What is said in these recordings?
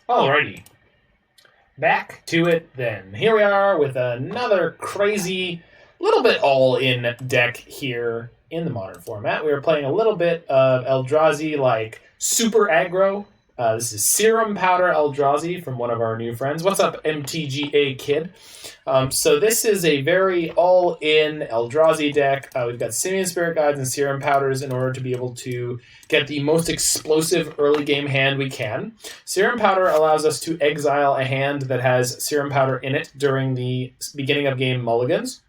Alrighty. Back to it then. Here we are with another crazy, little bit all-in deck here in the modern format. We are playing a little bit of Eldrazi, like super aggro. This is Serum Powder Eldrazi from one of our new friends. What's up, MTGA kid? So this is a very all-in Eldrazi deck. We've got Simian Spirit Guides and Serum Powders in order to be able to get the most explosive early game hand we can. Serum Powder allows us to exile a hand that has Serum Powder in it during the beginning of game mulligans.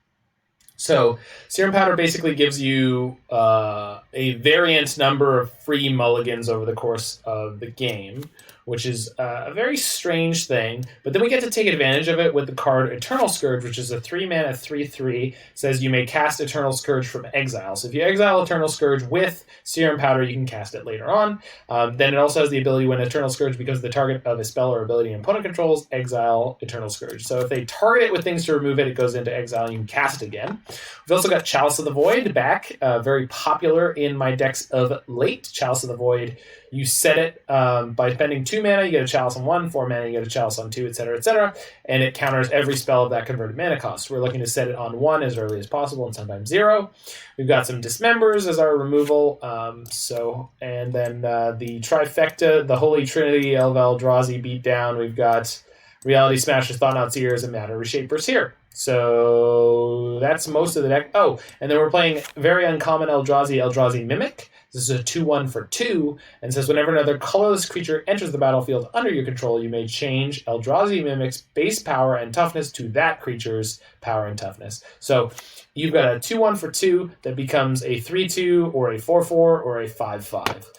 So Serum Powder basically gives you a variant number of free mulligans over the course of the game, which is a very strange thing. But then we get to take advantage of it with the card Eternal Scourge, which is a 3-mana 3/3. Says you may cast Eternal Scourge from exile. So if you exile Eternal Scourge with Serum Powder, you can cast it later on. Then it also has the ability when Eternal Scourge becomes the target of a spell or ability an opponent controls, exile Eternal Scourge. So if they target it with things to remove it, it goes into exile and you can cast it again. We've also got Chalice of the Void back, very popular in my decks of late. Chalice of the Void, you set it by spending 2 mana, you get a Chalice on 1, 4 mana, you get a Chalice on 2, etc., and it counters every spell of that converted mana cost. We're looking to set it on 1 as early as possible and sometimes 0. We've got some Dismembers as our removal, and then the Trifecta, the Holy Trinity of Eldrazi beatdown. We've got Reality Smashers, Thought-Knot Seers, and Matter Reshapers here. So that's most of the deck. Oh, and then we're playing very uncommon Eldrazi Mimic. This is a 2/1 for 2, and says whenever another colorless creature enters the battlefield under your control, you may change Eldrazi Mimic's base power and toughness to that creature's power and toughness. So you've got a 2/1 for 2 that becomes a 3/2 or a 4/4 or a 5/5.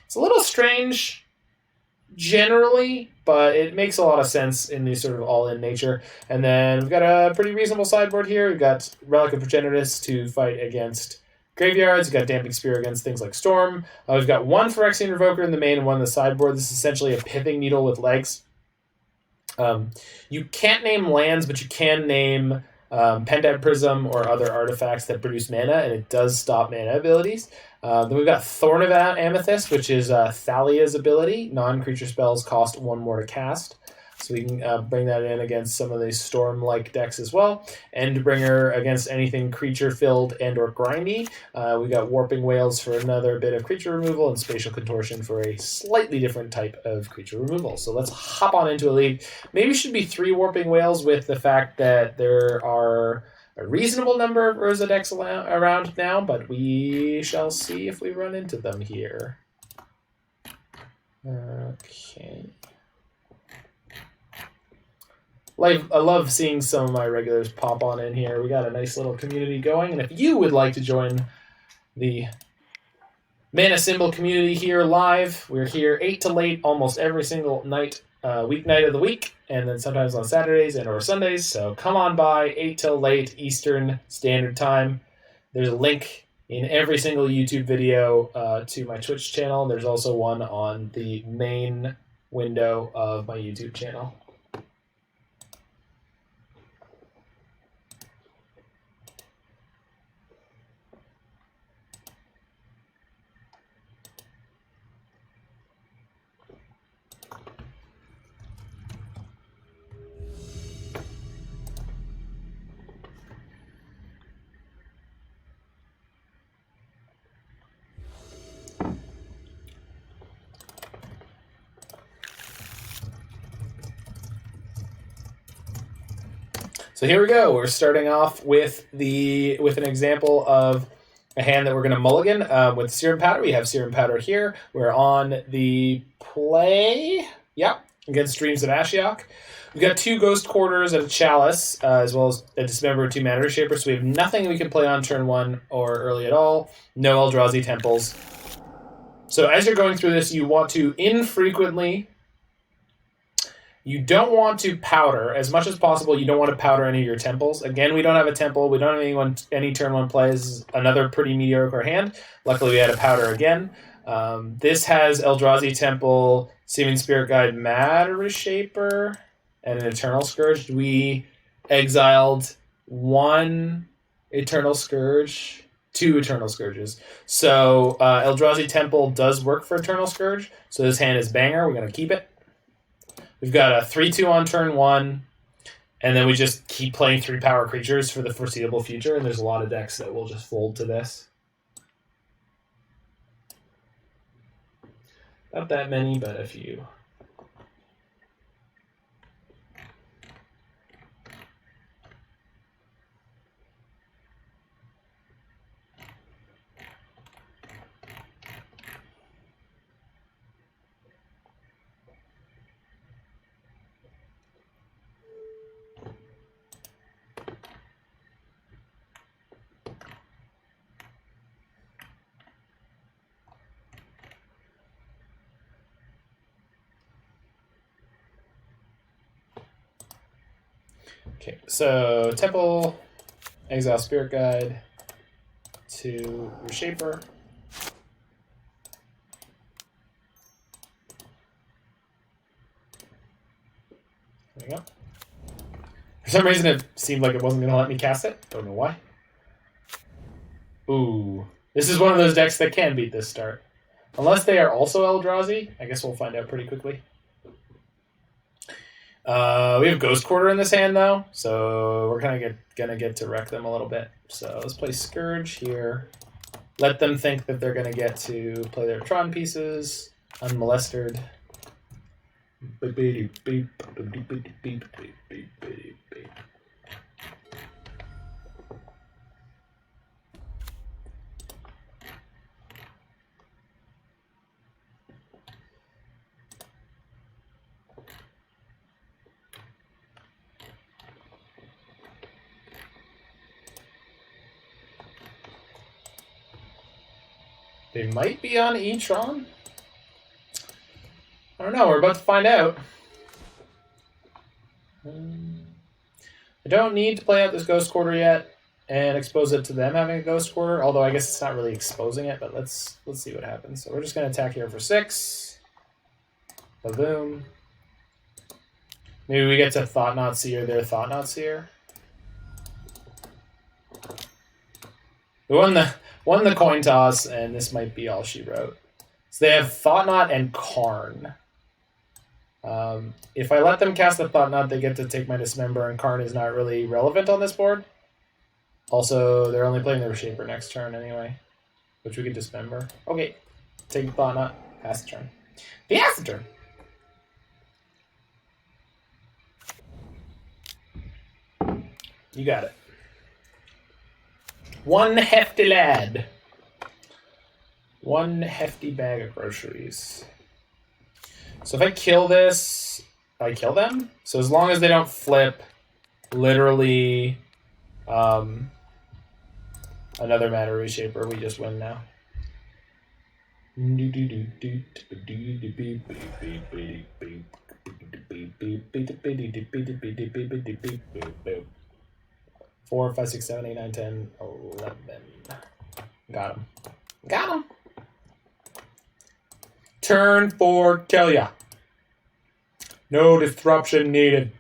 It's a little strange generally, but it makes a lot of sense in the sort of all-in nature. And then we've got a pretty reasonable sideboard here. We've got Relic of Progenitus to fight against graveyards. We've got Damping Spear against things like Storm. We've got one Phyrexian Revoker in the main and one in the sideboard. This is essentially a pithing needle with legs. You can't name lands, but you can name Pendant Prism or other artifacts that produce mana, and it does stop mana abilities. Then we've got Thorn of Amethyst, which is Thalia's ability. Non-creature spells cost 1 more to cast. So we can bring that in against some of these Storm-like decks as well. Endbringer against anything creature-filled and or grindy. We got Warping Wails for another bit of creature removal, and Spatial Contortion for a slightly different type of creature removal. So let's hop on into a league. Maybe should be 3 Warping Wails with the fact that there are a reasonable number of Urza decks around now, but we shall see if we run into them here. Okay. I love seeing some of my regulars pop on in here. We got a nice little community going, and if you would like to join the Mana Symbol community here live, we're here 8 to late almost every single night, weeknight of the week, and then sometimes on Saturdays and or Sundays. So come on by, 8 till late Eastern Standard Time. There's a link in every single YouTube video to my Twitch channel. There's also one on the main window of my YouTube channel. So here we go. We're starting off with an example of a hand that we're going to mulligan with Serum Powder. We have Serum Powder here. We're on the play, against Dreams of Ashiok. We've got 2 Ghost Quarters and a Chalice, as well as a Dismember and 2 Matter Reshaper. So we have nothing we can play on turn 1 or early at all. No Eldrazi Temples. So as you're going through this, you want to infrequently. You don't want to powder, as much as possible, you don't want to powder any of your temples. Again, we don't have a temple. We don't have any turn 1 plays. Another pretty mediocre hand. Luckily, we had a powder again. This has Eldrazi Temple, Simian Spirit Guide, Matter Reshaper, and an Eternal Scourge. We exiled 1 Eternal Scourge, 2 Eternal Scourges. So Eldrazi Temple does work for Eternal Scourge. So this hand is banger. We're going to keep it. We've got a 3/2 on turn 1, and then we just keep playing 3-power creatures for the foreseeable future, and there's a lot of decks that will just fold to this. Not that many, but a few. Okay, so Temple, Exile Spirit Guide to Reshaper. There we go. For some reason, it seemed like it wasn't going to let me cast it. Don't know why. Ooh. This is one of those decks that can beat this start. Unless they are also Eldrazi. I guess we'll find out pretty quickly. We have Ghost Quarter in this hand, though, so we're kind of gonna get to wreck them a little bit. So let's play Scourge here. Let them think that they're gonna get to play their Tron pieces unmolested. They might be on Etron. I don't know. We're about to find out. I don't need to play out this Ghost Quarter yet and expose it to them having a Ghost Quarter. Although I guess it's not really exposing it, but let's see what happens. So we're just going to attack here for 6. Boom. Maybe we get to Thought-Knot Seer their Thought-Knot Seer. We won the coin toss, and this might be all she wrote. So they have Thought-Knot and Karn. If I let them cast the Thought-Knot, they get to take my Dismember, and Karn is not really relevant on this board. Also, they're only playing the Reshaper next turn anyway, which we could Dismember. Okay, take the Thought-Knot, pass the turn. Pass the turn! You got it. One hefty lad. One hefty bag of groceries. So if I kill this, I kill them. So as long as they don't flip literally another Matter Reshaper, we just win now. 4, 5, 6, 7, 8, 9, 10, 11. Got him. Got him. Turn 4, kill ya. No disruption needed.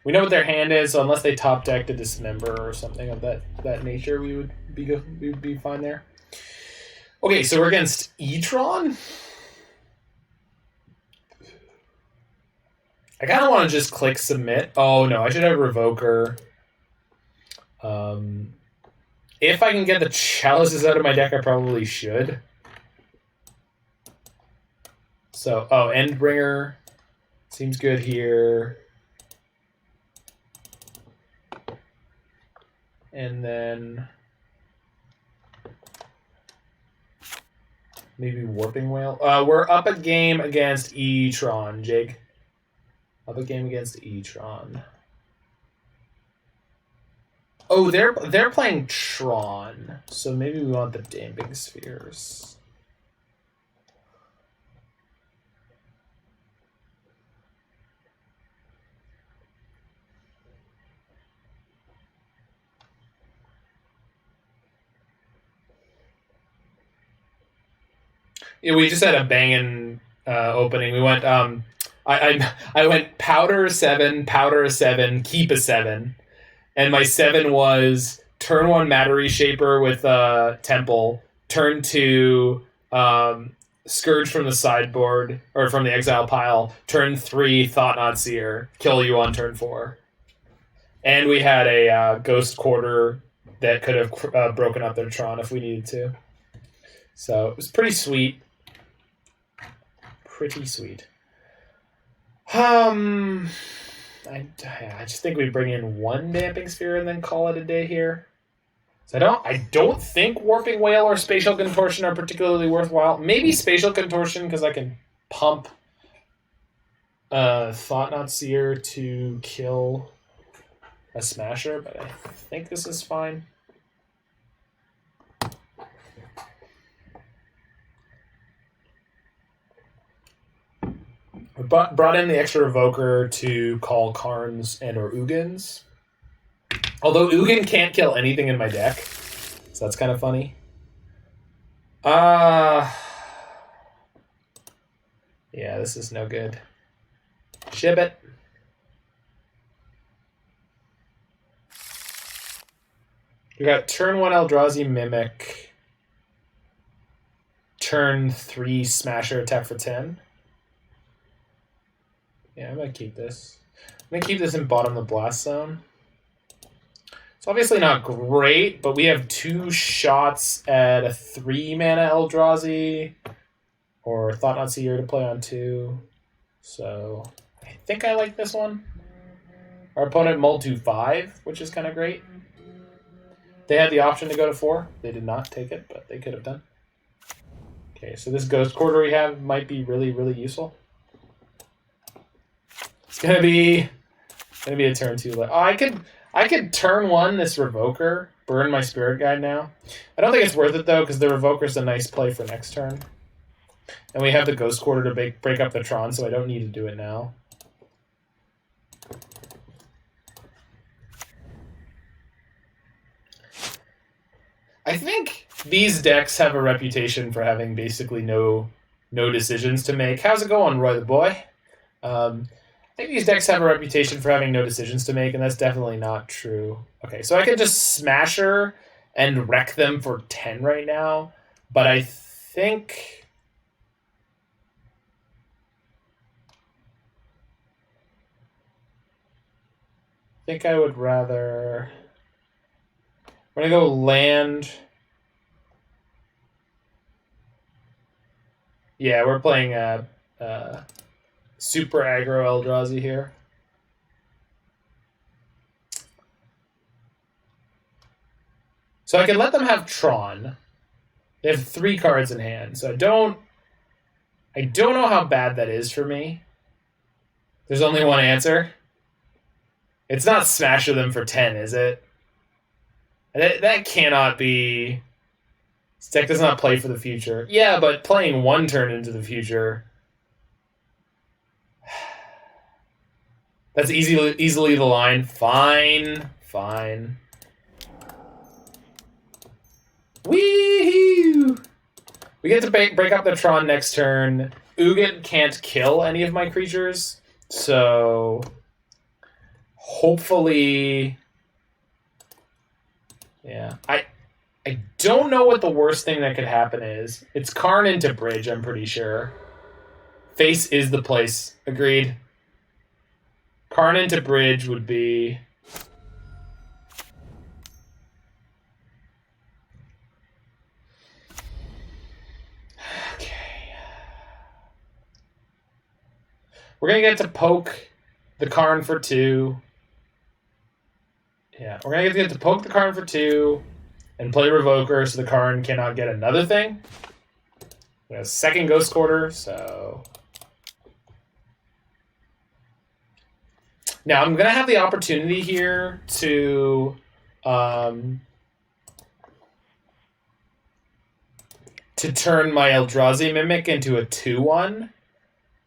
We know what their hand is, so unless they top deck to Dismember or something of that nature, we would be fine there. Okay, so we're against Etron. I kind of want to just click submit. Oh no, I should have Revoker. If I can get the Chalices out of my deck, I probably should. So, Endbringer seems good here. And then maybe Warping Wail. We're up a game against Etron, Jake. Up a game against Etron. Oh, they're playing Tron, so maybe we want the Damping Spheres. Yeah, we just had a banging opening. We went. I went powder 7, keep a 7. And my 7 was turn 1 Matter Reshaper with Temple, turn 2 Scourge from the sideboard, or from the exile pile, turn 3, Thought-Knot Seer, kill you on turn 4. And we had a Ghost Quarter that could have broken up their Tron if we needed to. So it was pretty sweet. Pretty sweet. I just think we bring in 1 Damping Sphere and then call it a day here. So I don't think Warping Wail or Spatial Contortion are particularly worthwhile. Maybe Spatial Contortion because I can pump Thought-Knot Seer to kill a Smasher, but I think this is fine. We brought in the extra Revoker to call Karns and or Ugins. Although Ugin can't kill anything in my deck, so that's kind of funny. Yeah, this is no good. Ship it. We got turn 1 Eldrazi Mimic, turn 3 Smasher attack for 10. Yeah, I'm going to keep this. I'm going to keep this in bottom of the blast zone. It's obviously not great, but we have 2 shots at a 3-mana Eldrazi or Thought-Knot Seer to play on 2. So I think I like this one. Our opponent mulled to 5, which is kind of great. They had the option to go to 4. They did not take it, but they could have done. Okay, so this Ghost Quarter we have might be really, really useful. It's gonna be a turn 2. Oh, I could turn 1 this Revoker, burn my Spirit Guide now. I don't think it's worth it though, because the Revoker's a nice play for next turn. And we have the Ghost Quarter to break up the Tron, so I don't need to do it now. I think these decks have a reputation for having basically no decisions to make. How's it going, Roy the Boy? I think these decks have a reputation for having no decisions to make, and that's definitely not true. Okay, so I can just Smasher and wreck them for 10 right now, but I think I would rather... We're going to go land. Yeah, we're playing super aggro Eldrazi here. So I can let them have Tron. They have 3 cards in hand, so I don't know how bad that is for me. There's only one answer. It's not Smasher them for 10, is it? That cannot be... This deck does not play for the future. Yeah, but playing 1 turn into the future... That's easily the line. Fine. Wee-hoo! We get to break up the Tron next turn. Ugin can't kill any of my creatures, so... Hopefully... Yeah, I don't know what the worst thing that could happen is. It's Karn into Bridge, I'm pretty sure. Face is the place. Agreed. Karn into Bridge would be... Okay. We're going to get to poke the Karn for 2. Yeah, we're going to get to poke the Karn for 2 and play Revoker so the Karn cannot get another thing. We have a second Ghost Quarter, so... Now, I'm going to have the opportunity here to turn my Eldrazi Mimic into a 2/1.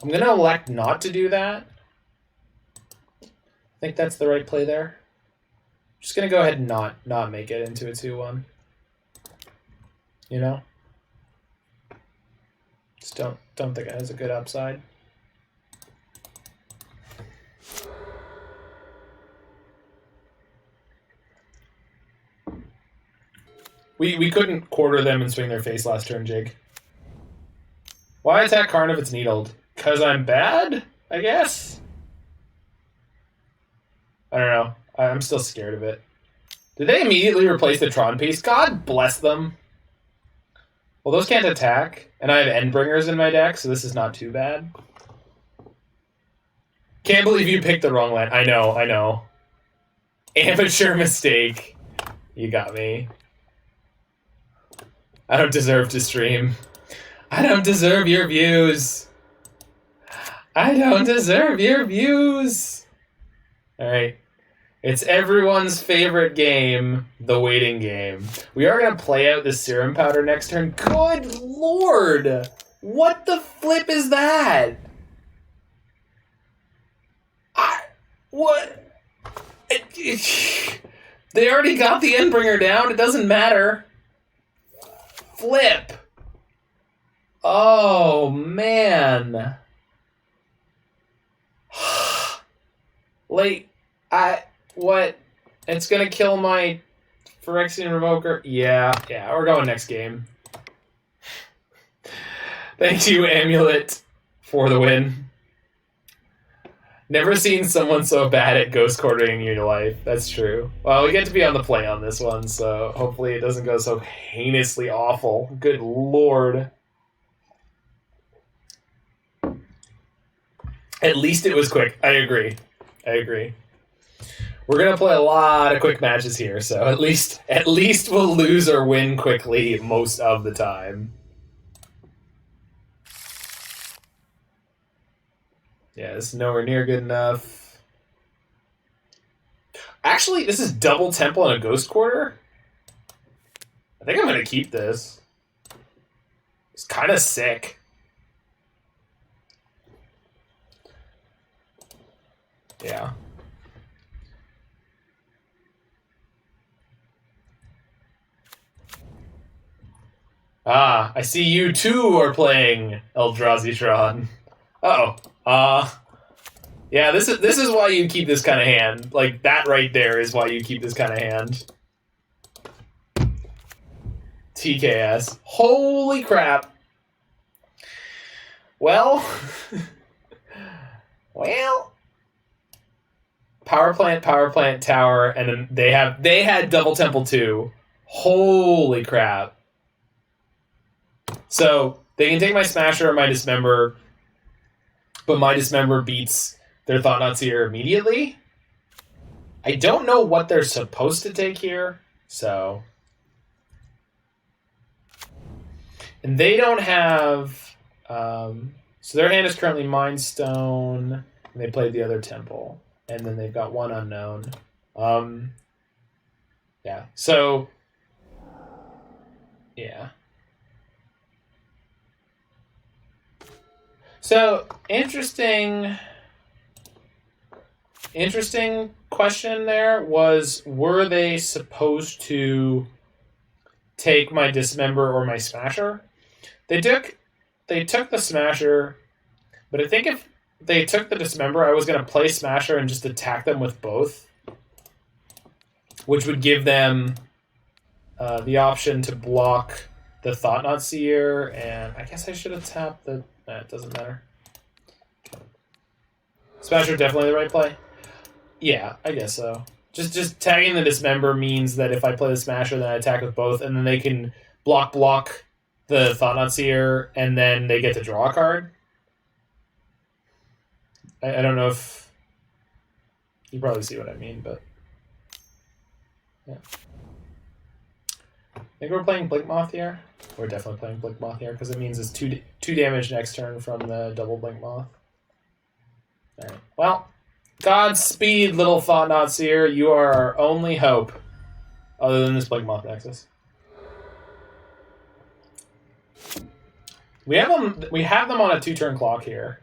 I'm going to elect not to do that. I think that's the right play there. I'm just going to go ahead and not make it into a 2/1. You know? Just don't think it has a good upside. We couldn't quarter them and swing their face last turn, Jake. Why attack Karn if it's needled? Because I'm bad, I guess? I don't know. I'm still scared of it. Did they immediately replace the Tron piece? God bless them. Well, those can't attack, and I have Endbringers in my deck, so this is not too bad. Can't believe you picked the wrong land. I know. Amateur mistake. You got me. I don't deserve to stream. I don't deserve your views. I don't deserve your views. Alright. It's everyone's favorite game, the waiting game. We are going to play out the Serum Powder next turn. Good lord! What the flip is that? What? They already got the Endbringer down. It doesn't matter. Flip. Oh, man. What? It's gonna kill my Phyrexian Revoker? Yeah, we're going next game. Thank you, Amulet, for the win. Never seen someone so bad at ghost quartering your life. That's true. Well, we get to be on the play on this one, so hopefully it doesn't go so heinously awful. Good lord. At least it was quick. I agree. We're going to play a lot of quick matches here, so at least we'll lose or win quickly most of the time. Yeah, this is nowhere near good enough. Actually, this is double Temple and a Ghost Quarter. I think I'm going to keep this. It's kind of sick. Yeah. Ah, I see you too are playing Eldrazi Tron. Yeah, this is why you keep this kind of hand. Like, that right there is why you keep this kind of hand. TKS. Holy crap. Well. Well. Power plant, tower, and then they had double Temple too. Holy crap. So, they can take my Smasher or my Dismember, but my Dismember beats their Thought-Knot Seer immediately. I don't know what they're supposed to take here, so... And they don't have... so their hand is currently Mind Stone, and they played the other Temple. And then they've got one unknown. Yeah, so... Yeah. So, interesting question there was, were they supposed to take my Dismember or my Smasher? They took the Smasher, but I think if they took the Dismember, I was going to play Smasher and just attack them with both, which would give them the option to block the Thought-Knot Seer, and I guess I should have tapped the... it doesn't matter. Smasher definitely the right play? Yeah, I guess so. Just tagging the Dismember means that if I play the Smasher, then I attack with both, and then they can block the Thought-Knot Seer, and then they get to draw a card. I don't know if... You probably see what I mean, but... Yeah. I think we're playing Blinkmoth here. We're definitely playing Blinkmoth here, because it means it's 2 damage next turn from the double Blinkmoth. Alright, well, Godspeed, little Thought-Knot Seer. You are our only hope, other than this Blinkmoth Nexus. We have them on a 2-turn clock here.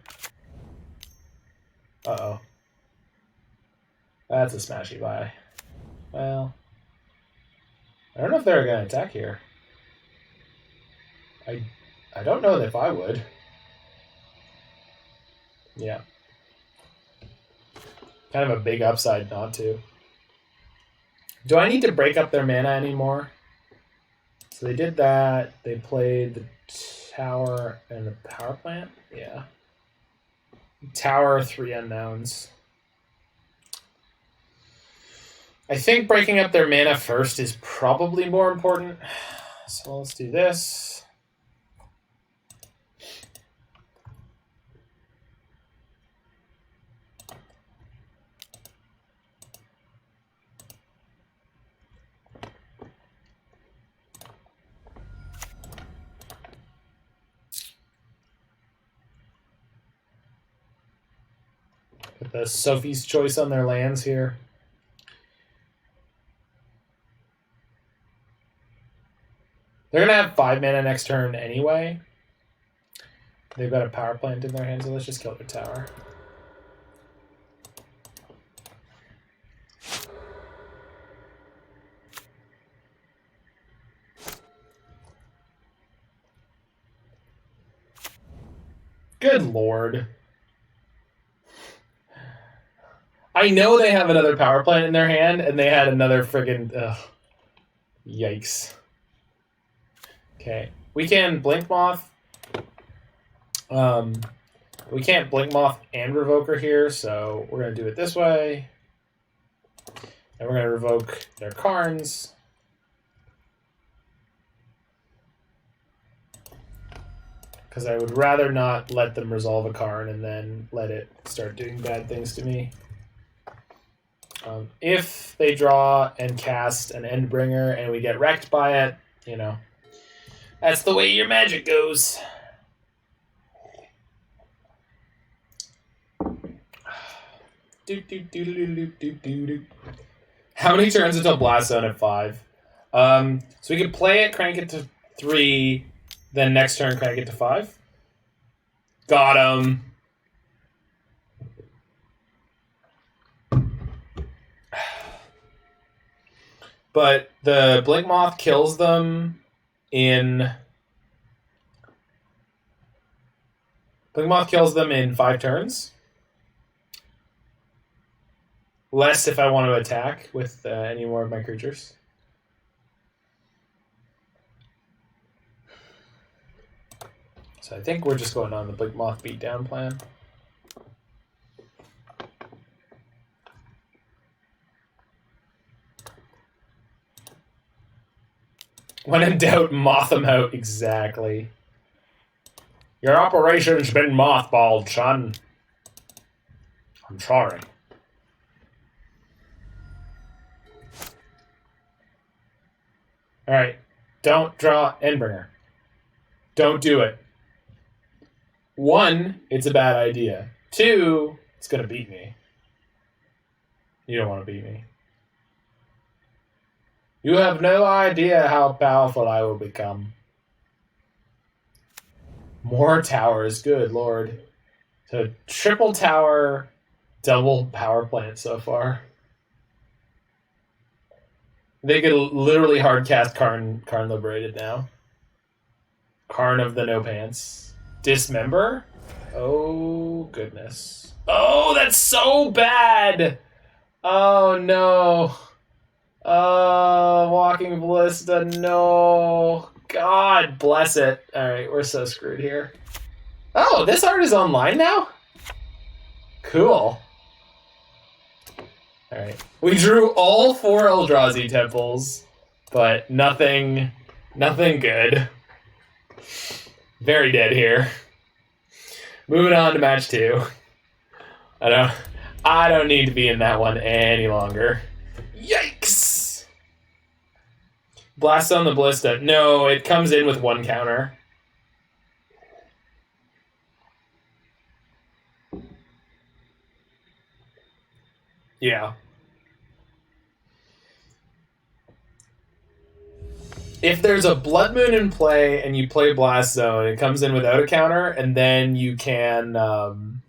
Uh-oh. That's a smashy buy. Well, I don't know if they're going to attack here. I don't know if I would. Yeah. Kind of a big upside not to. Do I need to break up their mana anymore? So they did that. They played the Tower and the power plant? Yeah. Tower, 3 unknowns. I think breaking up their mana first is probably more important. So let's do this. Put the Sophie's Choice on their lands here. They're going to have 5 mana next turn anyway. They've got a power plant in their hands, so let's just kill their tower. Good lord. I know they have another power plant in their hand, and they had another friggin'... Yikes. Okay, we can Blinkmoth. We can't Blinkmoth and Revoker here, so we're going to do it this way. And we're going to revoke their Karns. Because I would rather not let them resolve a Karn and then let it start doing bad things to me. If they draw and cast an Endbringer and we get wrecked by it, you know, that's the way your Magic goes. How many turns until Blast Zone at 5? So we can play it, crank it to 3, then next turn crank it to 5. Got him. But the Blinkmoth kills them in... Blinkmoth kills them in 5 turns. Less if I want to attack with any more of my creatures. So I think we're just going on the Blinkmoth beatdown plan. When in doubt, moth them out. Exactly. Your operation's been mothballed, son. I'm sorry. Alright. Don't draw Endbringer. Don't do it. 1, it's a bad idea. 2, it's going to beat me. You don't want to beat me. You have no idea how powerful I will become. More towers, good lord. So triple tower, double power plant so far. They could literally hard cast Karn Liberated now. Karn of the No Pants. Dismember? Oh goodness. Oh, that's so bad! Oh no. Walking Ballista, no. God bless it. Alright, we're so screwed here. Oh, this art is online now? Cool. Alright. We drew all 4 Eldrazi Temples, but nothing good. Very dead here. Moving on to match 2. I don't need to be in that one any longer. Yikes! Blast on the Ballista. No, it comes in with 1 counter. Yeah. If there's a Blood Moon in play and you play Blast Zone, it comes in without a counter, and then you can...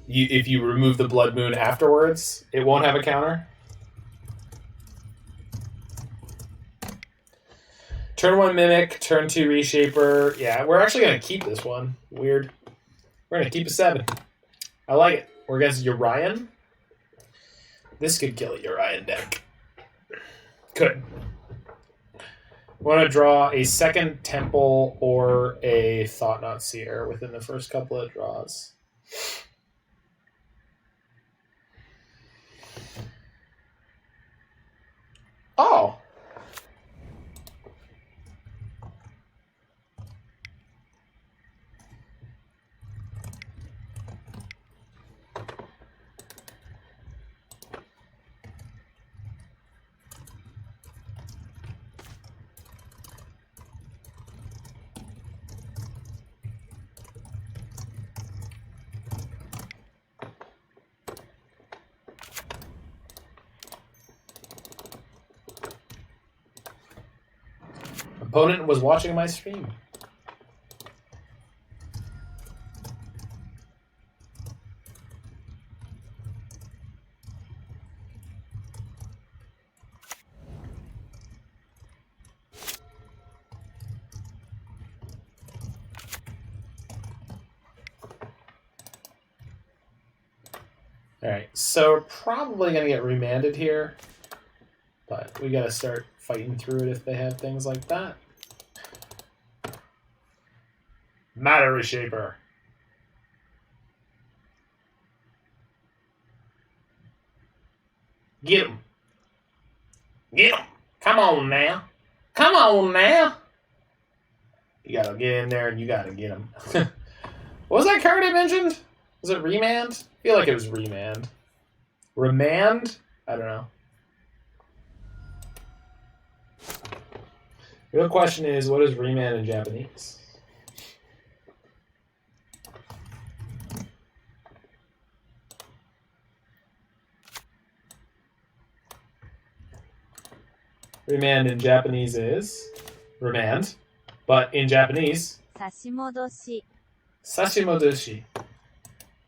if you remove the Blood Moon afterwards, it won't have a counter. Turn 1 Mimic, turn 2 Reshaper. Yeah, we're actually going to keep this one. Weird. We're going to keep a 7. I like it. We're against Urian. This could kill a Urian deck. Could. want to draw a second Temple or a Thought-Knot Seer within the first couple of draws. Oh! Opponent was watching my stream. Alright, so we're probably going to get remanded here, but we got to start fighting through it if they have things like that. Matter Reshaper. Get him. Get him. Come on now. Come on now. You gotta get in there and you gotta get him. What was that card I mentioned? Was it Remand? I feel like it was Remand. Remand? I don't know. The real question is, what is Remand in Japanese? Remand in Japanese is remand, but in Japanese, Sashimodoshi. Sashimodoshi.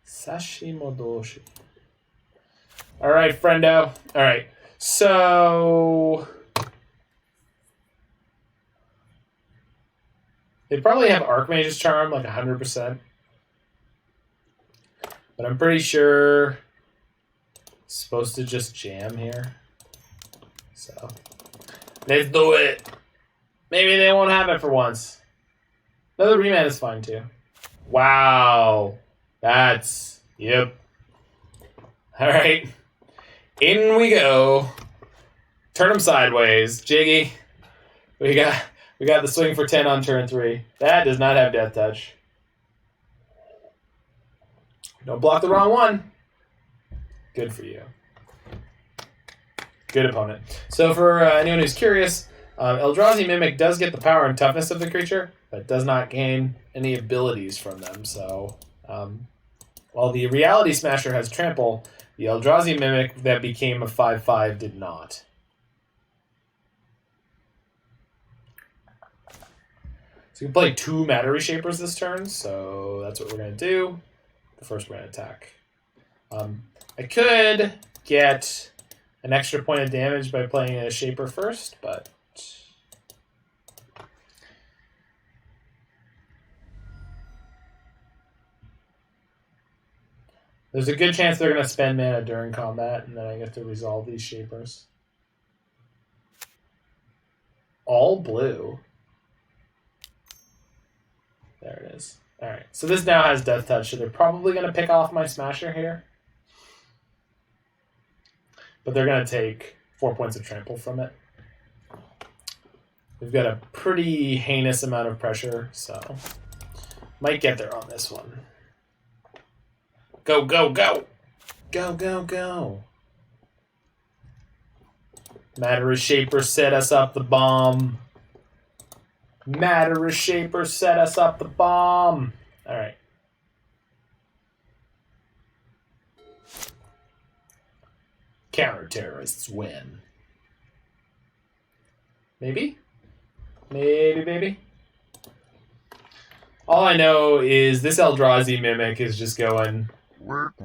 Sashimodoshi. All right, friendo. All right, so they probably have Archmage's Charm like 100%, but I'm pretty sure it's supposed to just jam here. So let's do it. Maybe they won't have it for once. Another remand is fine too. Wow. That's, yep. All right. In we go. Turn them sideways. Jiggy. We got the swing for 10 on turn 3. That does not have Death Touch. Don't block the wrong one. Good for you. Good opponent. So for anyone who's curious, Eldrazi Mimic does get the power and toughness of the creature, but does not gain any abilities from them. So while the Reality Smasher has Trample, the Eldrazi Mimic that became a 5/5 did not. So you can play 2 Matter Reshapers this turn, so that's what we're going to do. But first we're going to attack. I could get an extra point of damage by playing a Shaper first, but there's a good chance they're going to spend mana during combat, and then I get to resolve these Shapers. All blue. There it is. All right, so this now has Death Touch, so they're probably going to pick off my Smasher here. But they're going to take 4 points of trample from it. We've got a pretty heinous amount of pressure, so might get there on this one. Go, go, go! Go, go, go! Matter Reshaper set us up the bomb. Matter Reshaper set us up the bomb. All right. Counter-terrorists win. Maybe? Maybe. All I know is this Eldrazi Mimic is just going... Work.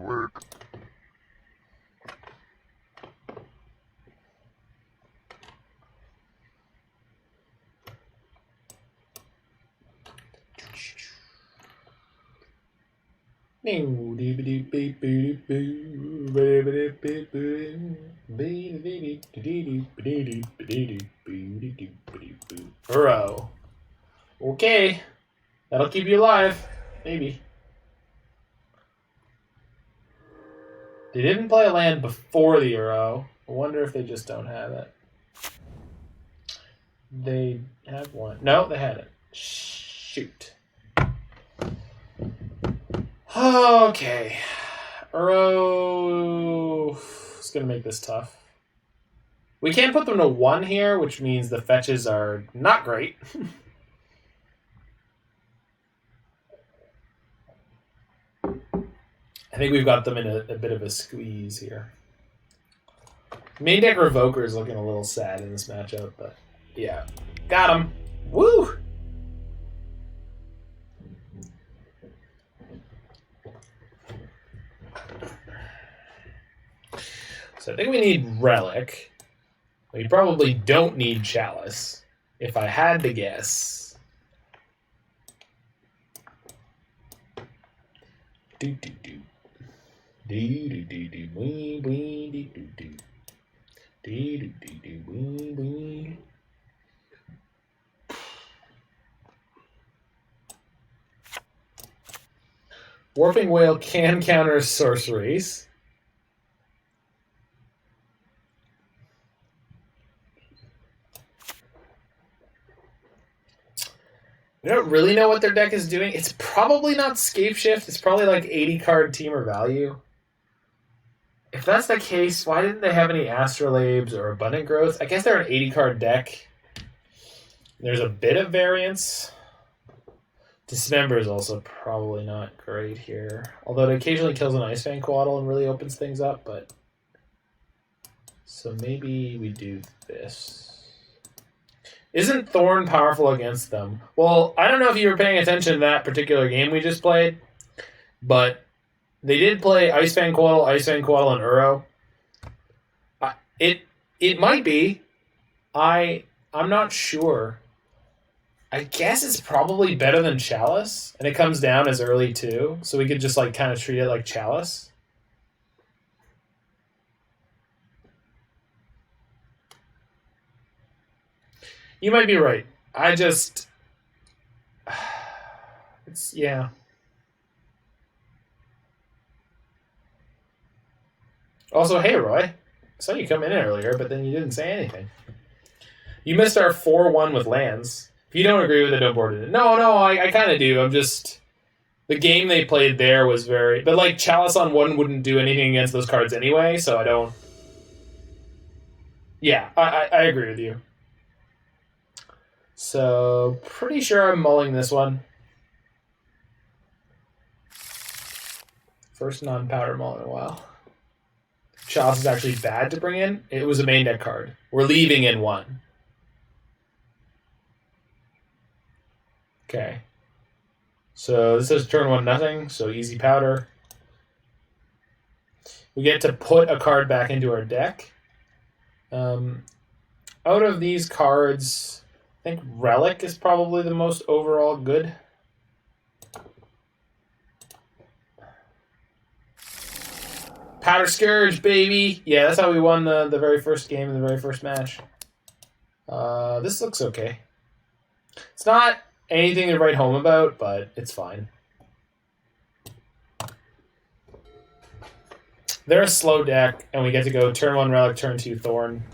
Uro. Okay. That'll keep you alive. Maybe. They didn't play a land before the Uro. I wonder if they just don't have it. They have one. No, they had it. Shoot. Okay. Uro is going to make this tough. We can't put them to 1 here, which means the fetches are not great. I think we've got them in a bit of a squeeze here. Main deck Revoker is looking a little sad in this matchup, but yeah. Got him. Woo! So I think we need Relic. We probably don't need Chalice, if I had to guess. Do do do. Do do do do wee wee do do do. Do do do do wee wee. Warping Wail can counter sorceries. I don't really know what their deck is doing. It's probably not Scapeshift. It's probably like 80 card teamer value. If that's the case, why didn't they have any Astrolabes or Abundant Growth? I guess they're an 80 card deck. There's a bit of variance. Dismember is also probably not great here. Although it occasionally kills an Icefang Quaddle and really opens things up, but... So maybe we do this. Isn't Thorn powerful against them? Well, I don't know if you were paying attention to that particular game we just played, but they did play Icefang Quaddle, and Uro. It might be. I'm not sure. I guess it's probably better than Chalice, and it comes down as early too, so we could just like kind of treat it like Chalice. You might be right. It's, yeah. Also, hey, Roy. I saw you come in earlier, but then you didn't say anything. You missed our 4-1 with lands. If you don't agree with it, don't board it. No, I kind of do. I'm just... The game they played there was very... But, like, Chalice on 1 wouldn't do anything against those cards anyway, so I don't... Yeah, I agree with you. So, pretty sure I'm mulling this one. First non-powder mull in a while. Chalice is actually bad to bring in. It was a main deck card. We're leaving in 1. Okay. So this is turn 1 nothing, so easy powder. We get to put a card back into our deck. Out of these cards... I think Relic is probably the most overall good. Matter Scourge, baby! Yeah, that's how we won the very first game in the very first match. This looks okay. It's not anything to write home about, but it's fine. They're a slow deck, and we get to go turn 1 Relic, turn 2 Thorn,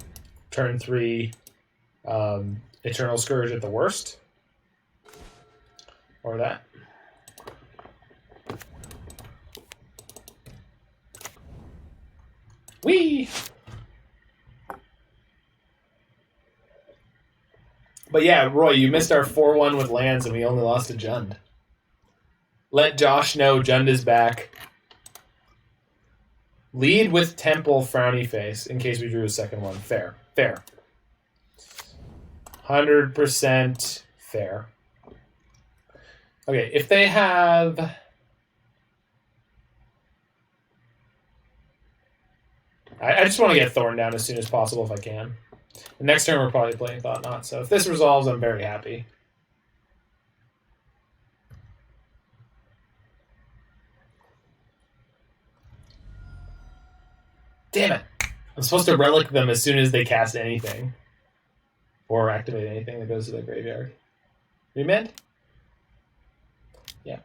turn 3... Eternal Scourge at the worst. Or that. Whee! But yeah, Roy, you missed our 4-1 with lands and we only lost to Jund. Let Josh know Jund is back. Lead with Temple frowny face in case we drew a second one. Fair. 100% fair. Okay, if they have... I just want to get Thorn down as soon as possible if I can. The next turn we're probably playing Thought-Knot, so if this resolves, I'm very happy. damn it. I'm supposed to relic them as soon as they cast anything. Or activate anything that goes to the graveyard. Remand? Yeah.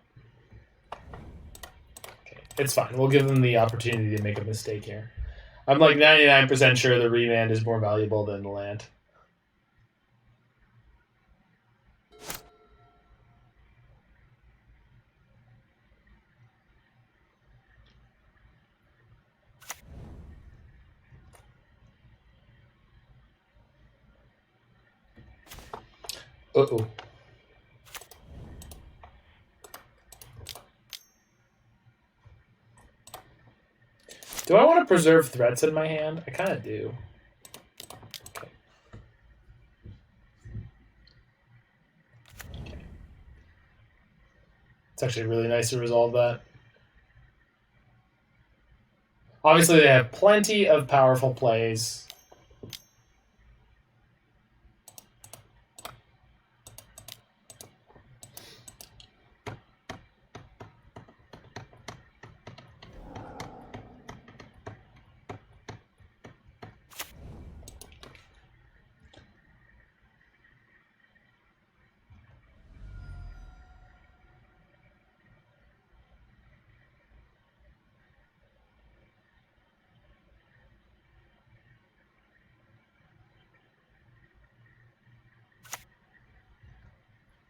Okay, it's fine. We'll give them the opportunity to make a mistake here. I'm like 99% sure the remand is more valuable than the land. Uh-oh. Do I want to preserve threats in my hand? I kind of do. Okay. It's actually really nice to resolve that. Obviously, they have plenty of powerful plays.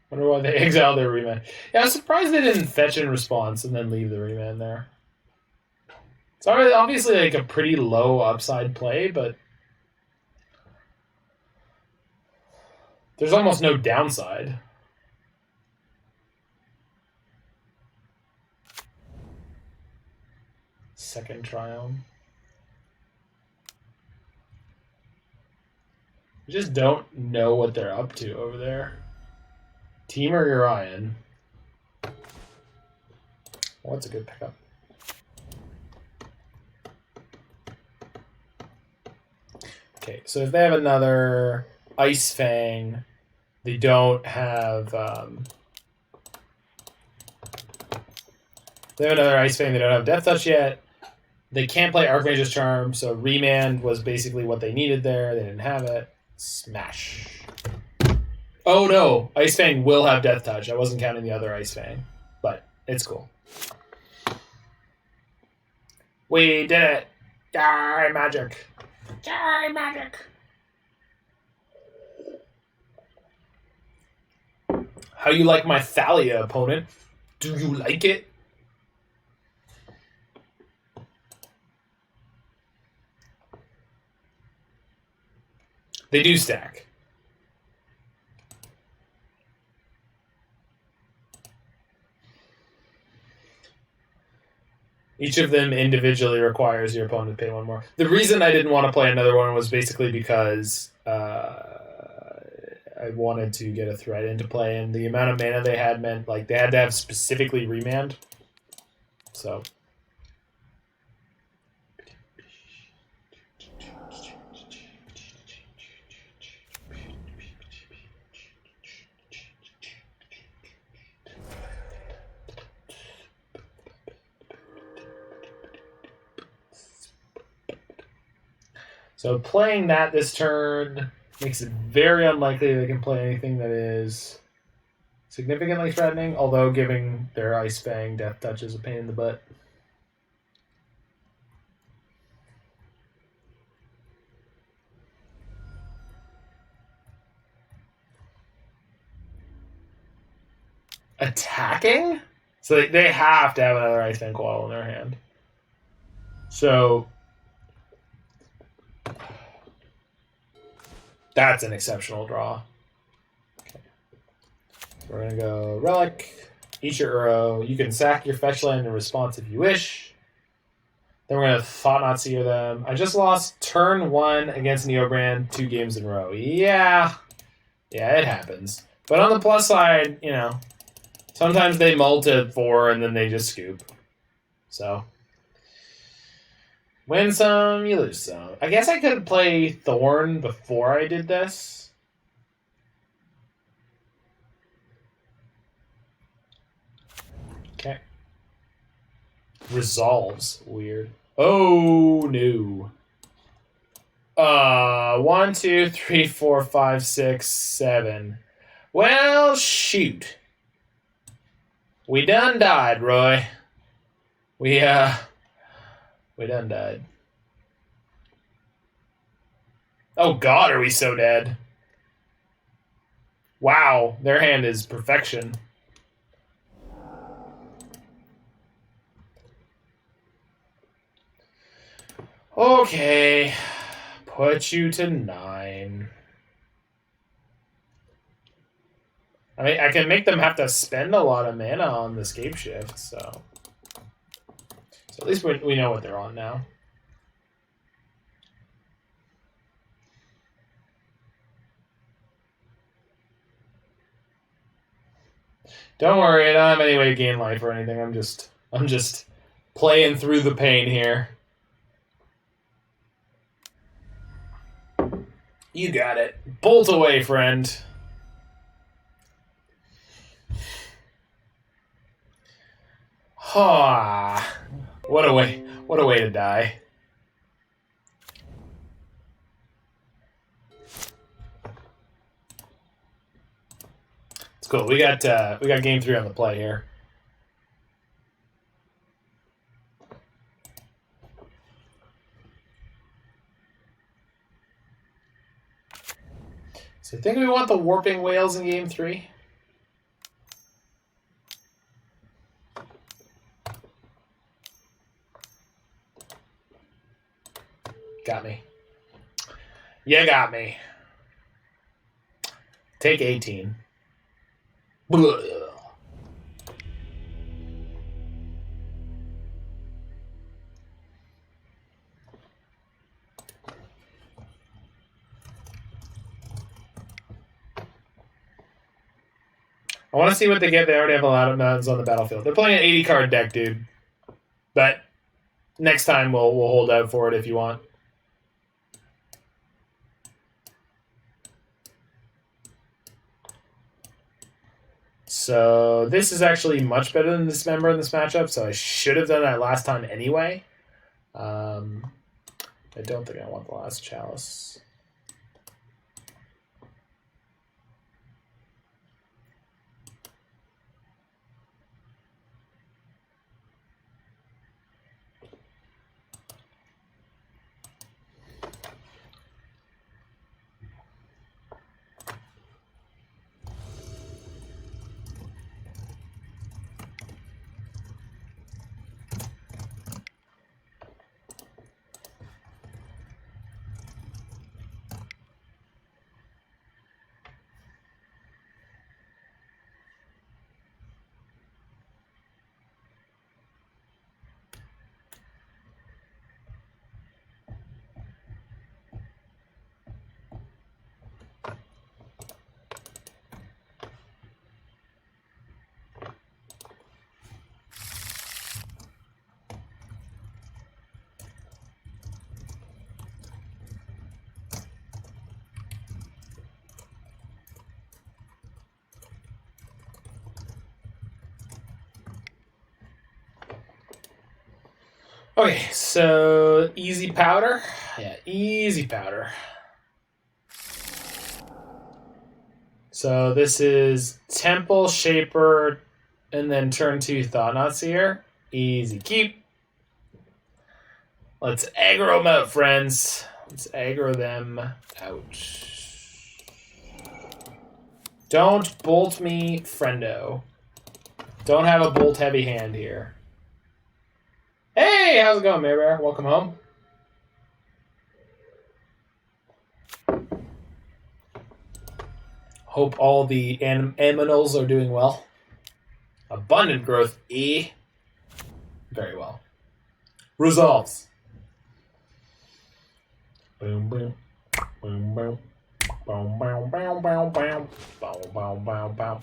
I wonder why they exiled their remand. Yeah, I was surprised they didn't fetch in response and then leave the remand there. It's obviously like a pretty low upside play, but there's almost no downside. Second Triumph. You just don't know what they're up to over there. Temur Urian. Well, that's a good pickup. Okay, so if they have another Ice Fang, they don't have... they have another Ice Fang, they don't have Death Touch yet. They can't play Archmage's Charm, so Remand was basically what they needed there. They didn't have it. Smash. Oh no, Ice Fang will have Death Touch. I wasn't counting the other Ice Fang, but it's cool. We did it. Die magic. Die magic. How you like my Thalia, opponent? Do you like it? They do stack. Each of them individually requires your opponent to pay one more. The reason I didn't want to play another one was basically because I wanted to get a threat into play, and the amount of mana they had meant like they had to have specifically remand. So. So playing that this turn makes it very unlikely they can play anything that is significantly threatening, although giving their Ice Fang Death Touch is a pain in the butt. Attacking? So they have to have another Ice Fang Coil in their hand. So that's an exceptional draw. Okay. So we're going to go Relic, eat your Uro. You can sack your fetch land in response if you wish. Then we're going to Thought-Knot Seer them. I just lost turn 1 against Neobrand 2 games in a row. Yeah, it happens. But on the plus side, you know, sometimes they mull to 4 and then they just scoop. So, win some, you lose some. I guess I could play Thorn before I did this. Okay. Resolves. Weird. Oh, no. 1, 2, 3, 4, 5, 6, 7. Well, shoot. We done died, Roy. We done died. Oh, God, are we so dead? Wow, their hand is perfection. Okay, put you to 9. I mean, I can make them have to spend a lot of mana on the Scape Shift, so at least we know what they're on now. Don't worry, I don't have any way to gain life or anything. I'm just playing through the pain here. You got it. Bolt away, friend. Ha! What a way to die. It's cool. We got game 3 on the play here. So I think we want the Warping Wails in game 3. Got me. You got me. Take 18. Blah. I want to see what they get. They already have a lot of mountains on the battlefield. They're playing an 80-card deck, dude. But next time we'll hold out for it if you want. So this is actually much better than Dismember in this matchup, so I should have done that last time anyway. I don't think I want the last Chalice. Okay, so easy powder. Yeah, easy powder. So this is Temple, Shaper, and then turn 2 Thought-Knot Seer. Easy keep. Let's aggro them out, friends. Let's aggro them out. Don't bolt me, friendo. Don't have a bolt-heavy hand here. Hey, how's it going, Maybear? Welcome home. Hope all the aminals are doing well. Abundant growth, E. Very well. Resolves. Boom, boom. Boom, boom. Boom, boom, boom, boom, boom. Boom, boom, boom, boom.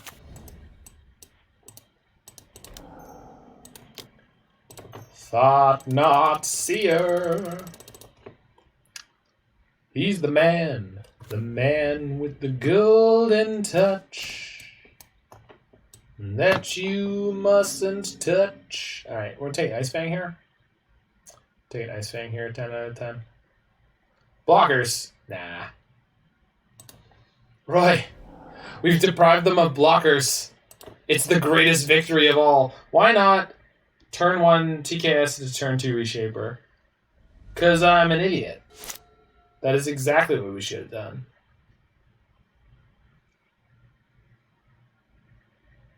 Thought-Knot Seer. He's the man with the golden touch that you mustn't touch. All right, we're gonna take Ice Fang here. Take an Ice Fang here, 10 out of 10. Blockers? Nah. Roy, we've deprived them of blockers. It's the greatest victory of all. Why not turn 1 TKS to turn 2 Reshaper? Because I'm an idiot. That is exactly what we should have done.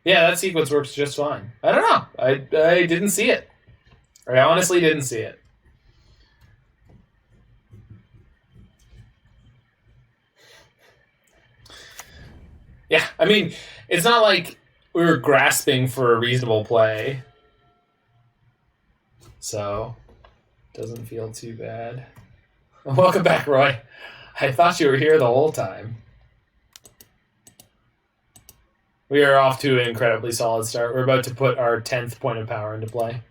Yeah, that sequence works just fine. I don't know. I didn't see it. I honestly didn't see it. Yeah, I mean, it's not like we were grasping for a reasonable play. So, doesn't feel too bad. Welcome back, Roy. I thought you were here the whole time. We are off to an incredibly solid start. We're about to put our 10th point of power into play.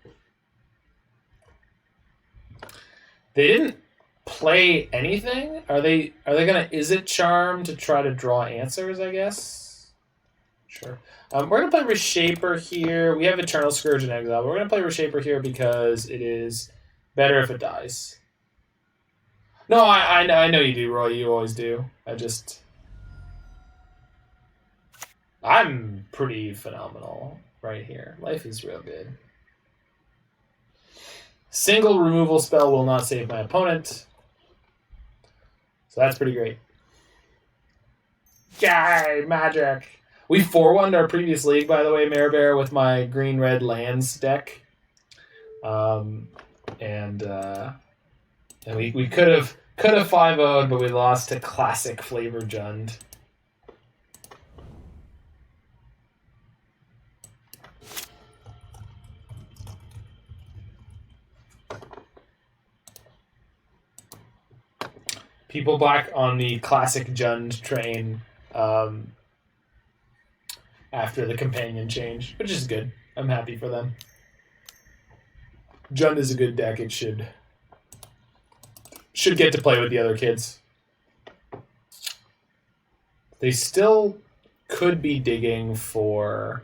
They didn't play anything? Are they gonna Izzet Charm to try to draw answers, I guess? Sure. We're gonna play Reshaper here. We have Eternal Scourge in exile, but we're gonna play Reshaper here because it is better if it dies. No, I know you do, Roy. You always do. I'm pretty phenomenal right here. Life is real good. Single removal spell will not save my opponent. So that's pretty great. Yay, magic! We 4-1'd our previous league, by the way, Bear, with my green-red lands deck. And we could have 5-0'd, but we lost to classic Flavor Jund. People back on the classic Jund train after the companion change, which is good. I'm happy for them. Jund is a good deck. It should get to play with the other kids. They still could be digging for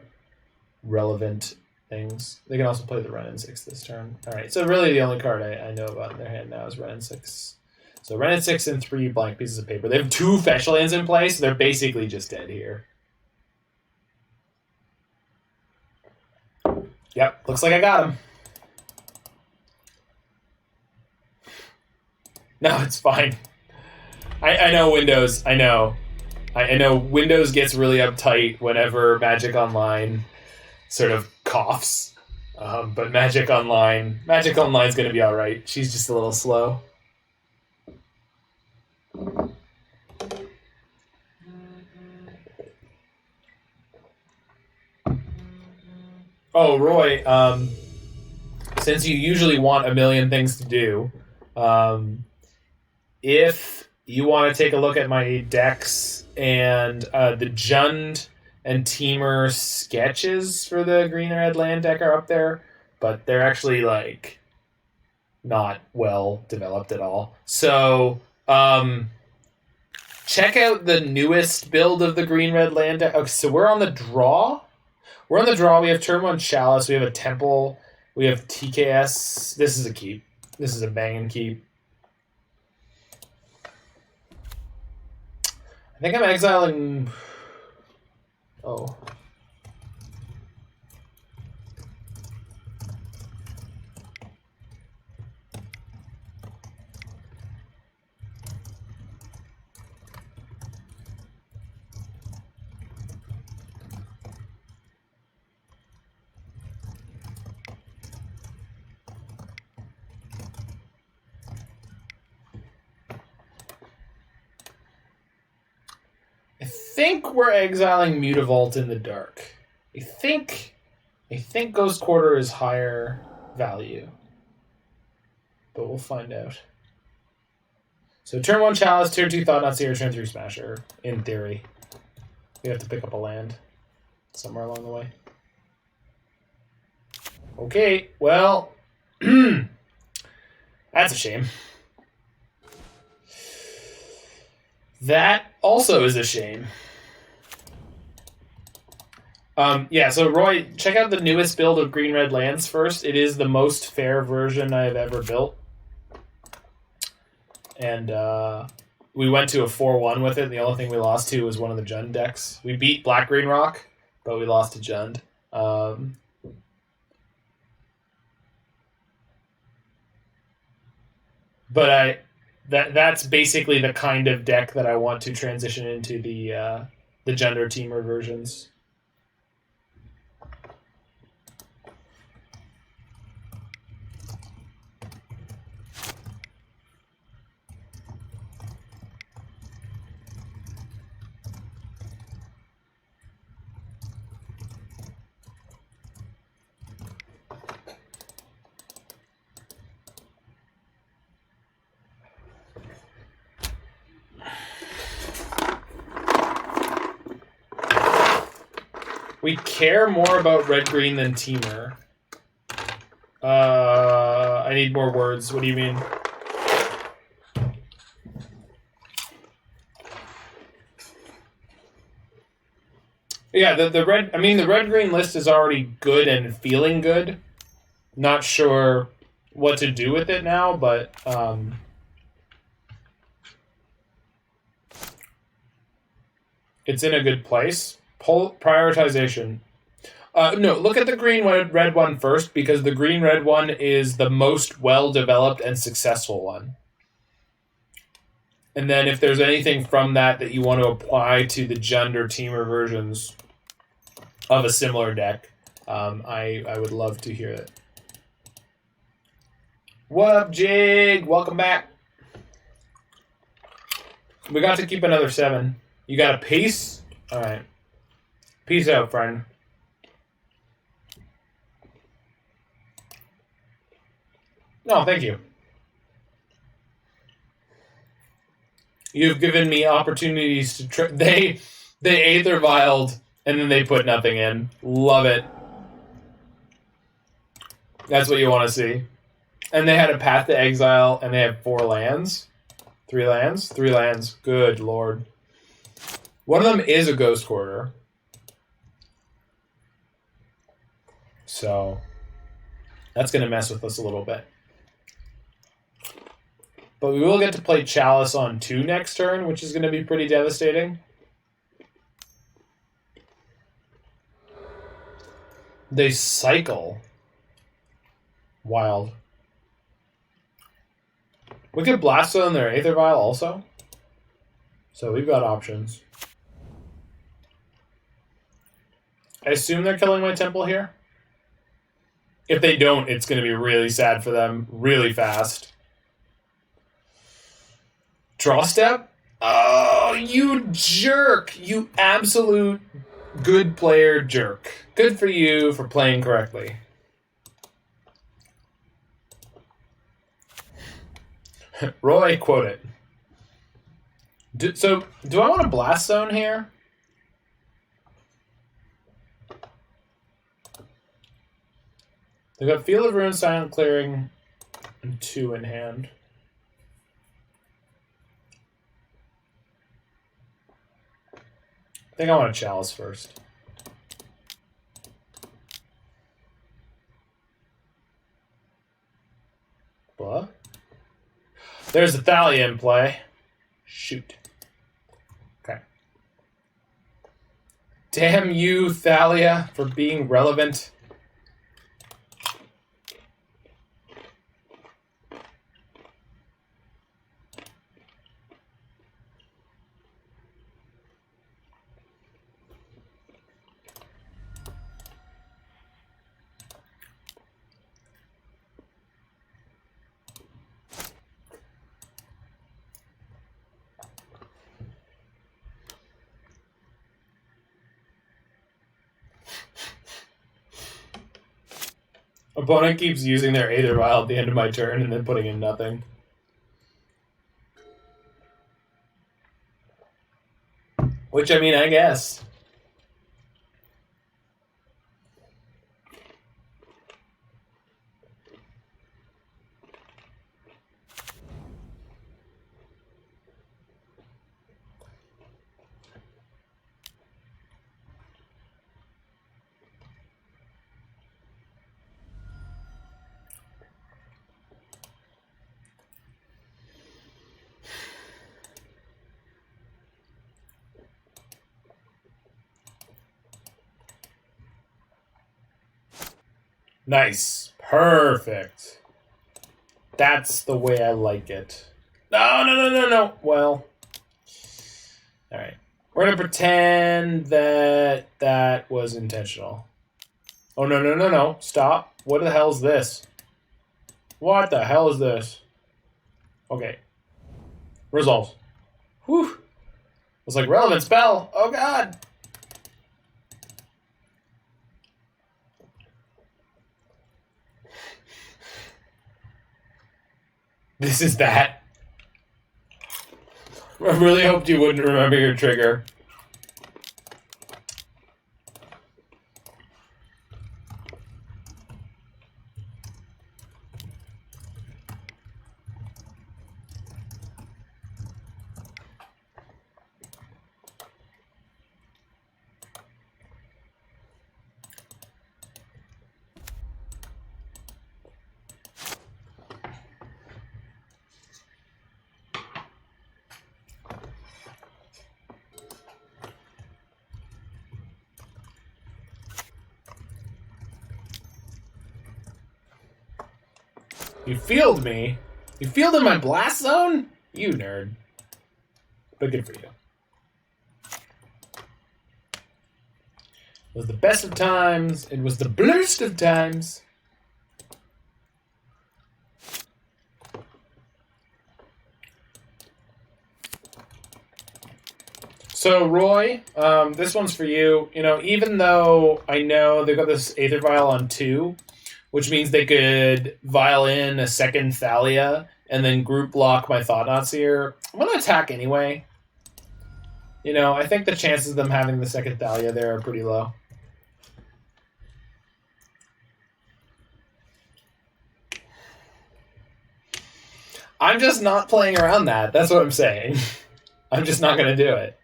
relevant things. They can also play the Wrenn and 6 this turn. All right, so really the only card I know about in their hand now is Wrenn and 6. So Wrenn and 6 and 3 blank pieces of paper. They have 2 fetch lands in play, so they're basically just dead here. Yep, looks like I got him. No, it's fine. I know Windows. I know Windows gets really uptight whenever Magic Online sort of coughs. But Magic Online's going to be all right. She's just a little slow. Oh, Roy, since you usually want a million things to do, if you want to take a look at my decks and the Jund and Teamer sketches for the green and red land deck are up there, but they're actually like not well developed at all. So check out the newest build of the green red land deck. Okay, so we're on the draw. We have turn 1 Chalice. We have a Temple. We have TKS. This is a keep. This is a banging keep. I think I'm exiling... Oh. I think we're exiling Mutavault in the dark. I think Ghost Quarter is higher value. But we'll find out. So turn 1 Chalice, turn 2 Thought-Knot Seer, turn 3 Smasher, in theory. We have to pick up a land somewhere along the way. Okay, well, that's a shame. That also is a shame. Yeah, so Roy, check out the newest build of green-red lands first. It is the most fair version I have ever built. and we went to a 4-1 with it. And the only thing we lost to was one of the Jund decks. We beat Black Green Rock, but we lost to Jund. But that's basically the kind of deck that I want to transition into the Gender Teamer versions. We care more about red-green than Teamer. I need more words. What do you mean? Yeah, the red. I mean, the red-green list is already good and feeling good. Not sure what to do with it now, but it's in a good place. Prioritization. No, look at the green-red one first, because the green-red one is the most well-developed and successful one. And then if there's anything from that that you want to apply to the Jund or Teamer versions of a similar deck, I would love to hear it. What up, Jig? Welcome back. We got to keep another 7. You got a piece? All right. Peace out, friend. No, thank you. You've given me opportunities to they Aether Vialed and then they put nothing in. Love it. That's what you want to see. And they had a Path to Exile and they have 4 lands. 3 lands? 3 lands. Good lord. One of them is a Ghost Quarter. So that's going to mess with us a little bit. But we will get to play Chalice on 2 next turn, which is going to be pretty devastating. They cycle. Wild. We could blast on their Aether Vial also. So we've got options. I assume they're killing my temple here. If they don't, it's going to be really sad for them really fast. Draw step? Oh, you jerk. You absolute good player jerk. Good for you for playing correctly. Roy, quote it. Do I want a Blast Zone here? They've got Field of Ruin, Silent Clearing, and 2 in hand. I think I want a Chalice first. What? There's a Thalia in play. Shoot. Okay. Damn you, Thalia, for being relevant. Opponent keeps using their Aether Vial at the end of my turn and then putting in nothing. Which, I mean, I guess. Nice. Perfect. That's the way I like it. No. Well, all right. We're going to pretend that that was intentional. Oh, no. Stop. What the hell is this? What the hell is this? Okay. Resolve. Whew. It's like relevant spell. Oh, God. This is that. I really hoped you wouldn't remember your trigger. You fielded me? You fielded my blast zone? You nerd. But good for you. It was the best of times. It was the blurst of times. So, Roy, this one's for you. You know, even though I know they've got this Aether Vial on 2, which means they could vial in a second Thalia and then group block my Thought-Knot Seer, I'm going to attack anyway. You know, I think the chances of them having the second Thalia there are pretty low. I'm just not playing around that. That's what I'm saying. I'm just not going to do it.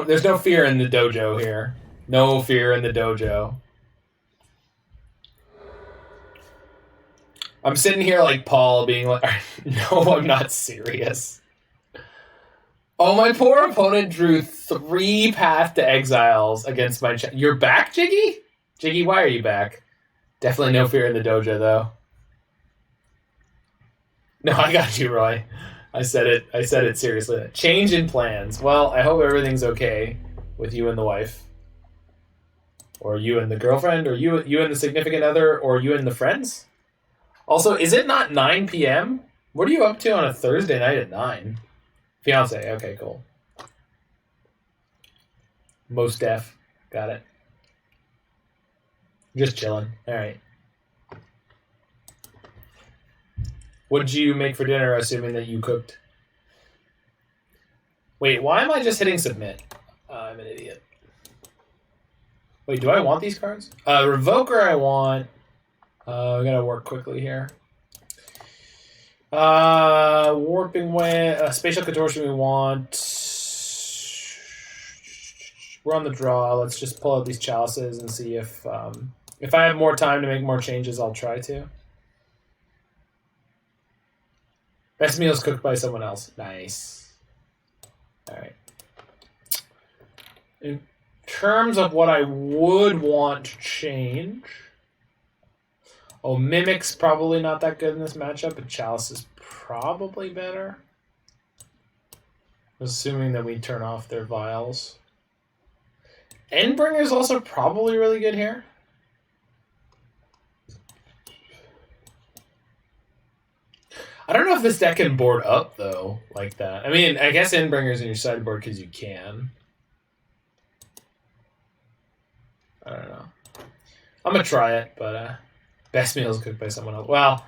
There's no fear in the dojo here. No fear in the dojo. I'm sitting here like Paul being like, no, I'm not serious. Oh, my poor opponent drew 3 Path to Exiles against my... You're back, Jiggy? Jiggy, why are you back? Definitely no fear in the dojo, though. No, I got you, Roy. I said it seriously. Change in plans. Well, I hope everything's okay with you and the wife. Or you and the girlfriend, or you and the significant other, or you and the friends. Also, is it not 9 p.m.? What are you up to on a Thursday night at 9? Fiance. Okay, cool. Most def. Got it. Just chilling. All right. What did you make for dinner, assuming that you cooked? Wait, why am I just hitting submit? I'm an idiot. Wait, do I want these cards? Revoker I want. We gotta work quickly here. Warping Wail, Spatial Contortion we want. We're on the draw. Let's just pull out these chalices and see if I have more time to make more changes, I'll try to. Best meal is cooked by someone else. Nice. All right. In terms of what I would want to change... Oh, Mimic's probably not that good in this matchup, but Chalice is probably better. Assuming that we turn off their vials. Endbringer is also probably really good here. I don't know if this deck can board up, though, like that. I mean, I guess Endbringer's in your sideboard because you can. I don't know. I'm going to try it, but... Best meal is cooked by someone else. Well,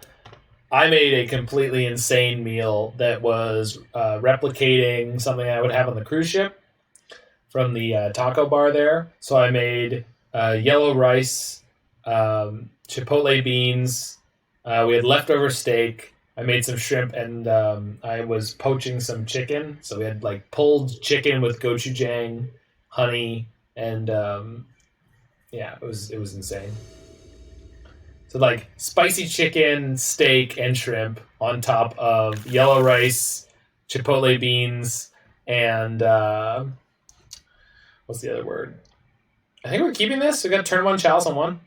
I made a completely insane meal that was replicating something I would have on the cruise ship from the taco bar there. So I made yellow rice, chipotle beans. We had leftover steak. I made some shrimp, and I was poaching some chicken. So we had like pulled chicken with gochujang, honey, and yeah, it was insane. So like spicy chicken, steak, and shrimp on top of yellow rice, chipotle beans, and what's the other word? I think we're keeping this. We got turn 1 Chalice on 1.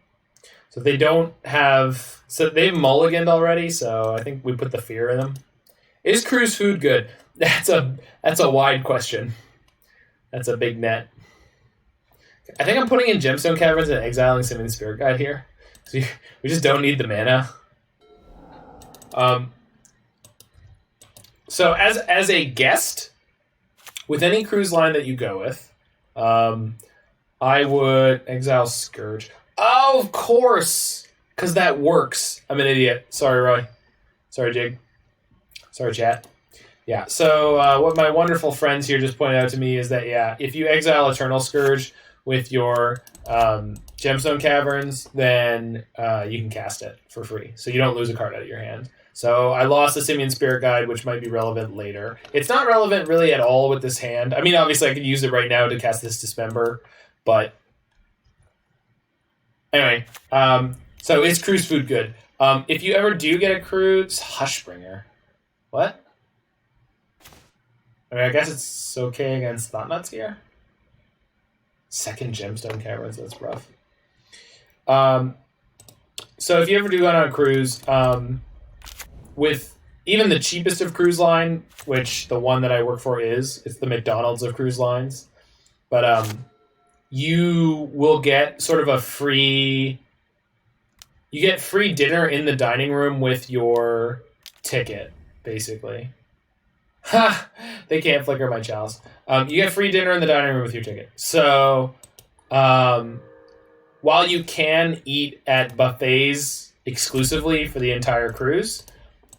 So they don't have... So they've mulliganed already, so I think we put the fear in them. Is cruise food good? That's a wide question. That's a big net. I think I'm putting in Gemstone Caverns and exiling Simian Spirit Guide here. So we just don't need the mana. So as a guest, with any cruise line that you go with, I would exile Scourge. Oh, of course! Because that works. I'm an idiot. Sorry, Roy. Sorry, Jig. Sorry, chat. Yeah, so what my wonderful friends here just pointed out to me is that, yeah, if you exile Eternal Scourge with your Gemstone Caverns, then you can cast it for free. So you don't lose a card out of your hand. So I lost the Simian Spirit Guide, which might be relevant later. It's not relevant really at all with this hand. I mean, obviously I could use it right now to cast this Dismember, but anyway, so is Cruise Food good? If you ever do get a cruise, Hushbringer. What? I mean, I guess it's okay against Thought-Knot Seer. Second Gemstone Caverns, that's rough. So if you ever do go on a cruise, with even the cheapest of cruise line, which the one that I work for it's the McDonald's of cruise lines, but you will get sort of a free... You get free dinner in the dining room with your ticket, basically. Ha! They can't flicker my chalice. You get free dinner in the dining room with your ticket. So, while you can eat at buffets exclusively for the entire cruise,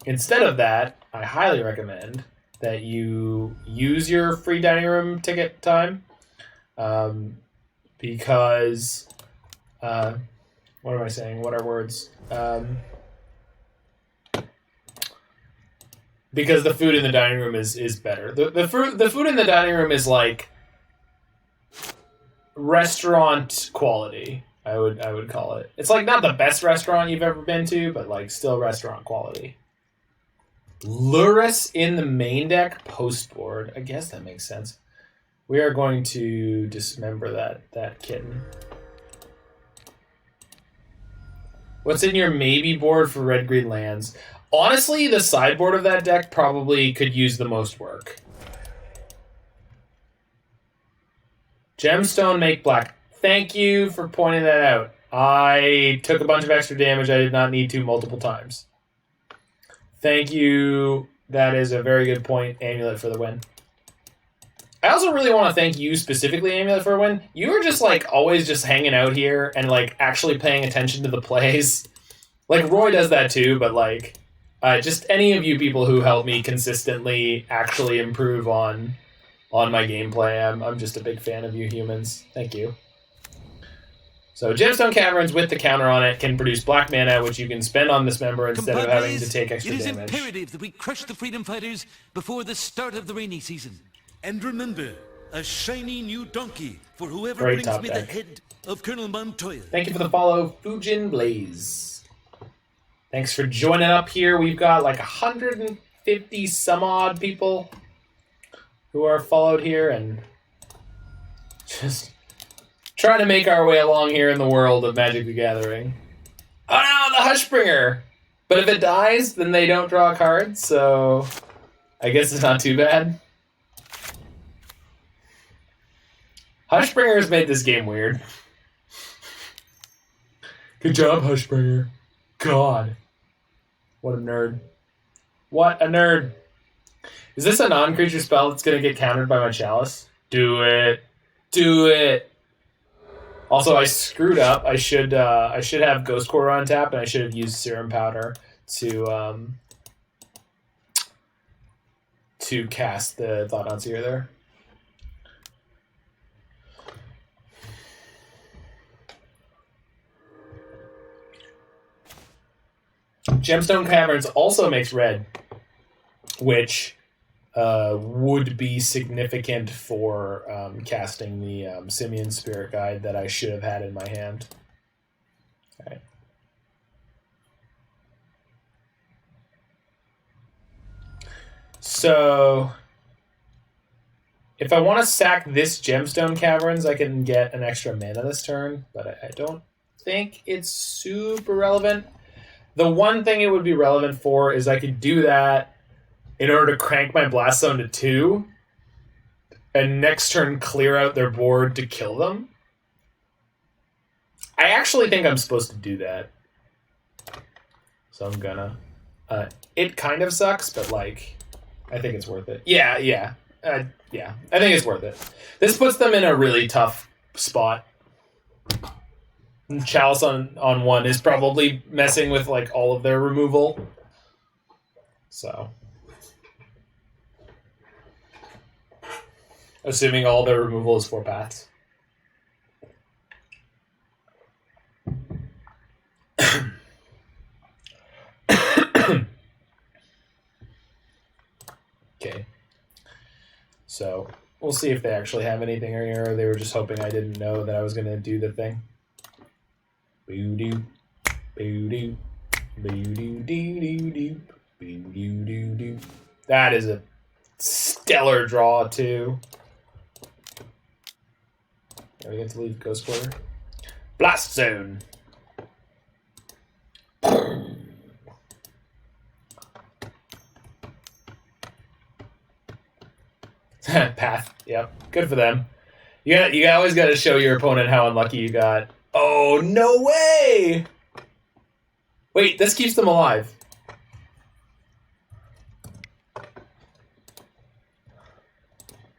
instead of that, I highly recommend that you use your free dining room ticket time, because... what am I saying? What are words? Because the food in the dining room is better. The food in the dining room is like restaurant quality. I would call it. It's like not the best restaurant you've ever been to, but like still restaurant quality. Lurrus in the main deck post board. I guess that makes sense. We are going to dismember that kitten. What's in your maybe board for red-green lands? Honestly, the sideboard of that deck probably could use the most work. Gemstone make black. Thank you for pointing that out. I took a bunch of extra damage I did not need to multiple times. Thank you. That is a very good point. Amulet for the win. I also really want to thank you specifically, Amulet, for a win. You were just like always just hanging out here and like actually paying attention to the plays. Like Roy does that too, but like just any of you people who help me consistently actually improve on my gameplay. I'm just a big fan of you humans. Thank you. So Gemstone Caverns with the counter on it can produce black mana, which you can spend on Dismember instead of having to take extra damage. It is imperative that we crush the Freedom Fighters before the start of the rainy season. And remember, a shiny new donkey for whoever brings me the head of Colonel Montoya. Thank you for the follow, Fujin Blaze. Thanks for joining up here. We've got like 150 some odd people who are followed here and just trying to make our way along here in the world of Magic the Gathering. Oh no, the Hushbringer! But if it dies, then they don't draw a card, so I guess it's not too bad. Hushbringer's made this game weird. Good job, Hushbringer. God. What a nerd. What a nerd. Is this a non-creature spell that's going to get countered by my Chalice? Do it. Do it. Also, I screwed up. I should have Ghost Quarter on tap, and I should have used Serum Powder to cast the Thought-Knot Seer there. Gemstone Caverns also makes red, which would be significant for casting the Simian Spirit Guide that I should have had in my hand. Okay. So, if I want to sack this Gemstone Caverns, I can get an extra mana this turn, but I don't think it's super relevant. The one thing it would be relevant for is I could do that in order to crank my Blast Zone to 2 and next turn clear out their board to kill them. I actually think I'm supposed to do that. So I'm gonna. It kind of sucks, but like, I think it's worth it. Yeah. I think it's worth it. This puts them in a really tough spot. Chalice on 1 is probably messing with like all of their removal. So, assuming all their removal is 4 paths. Okay. So, we'll see if they actually have anything here, or they were just hoping I didn't know that I was going to do the thing. Boo-doo. Boo-doo. Boo-doo-doo-doo-doo. Boo-doo-doo-doo. That is a stellar draw, too. Yeah, we get to leave Ghost Quarter. Blast Zone. Path. Yep. Good for them. You always got to show your opponent how unlucky you got. Oh, no way! Wait, this keeps them alive.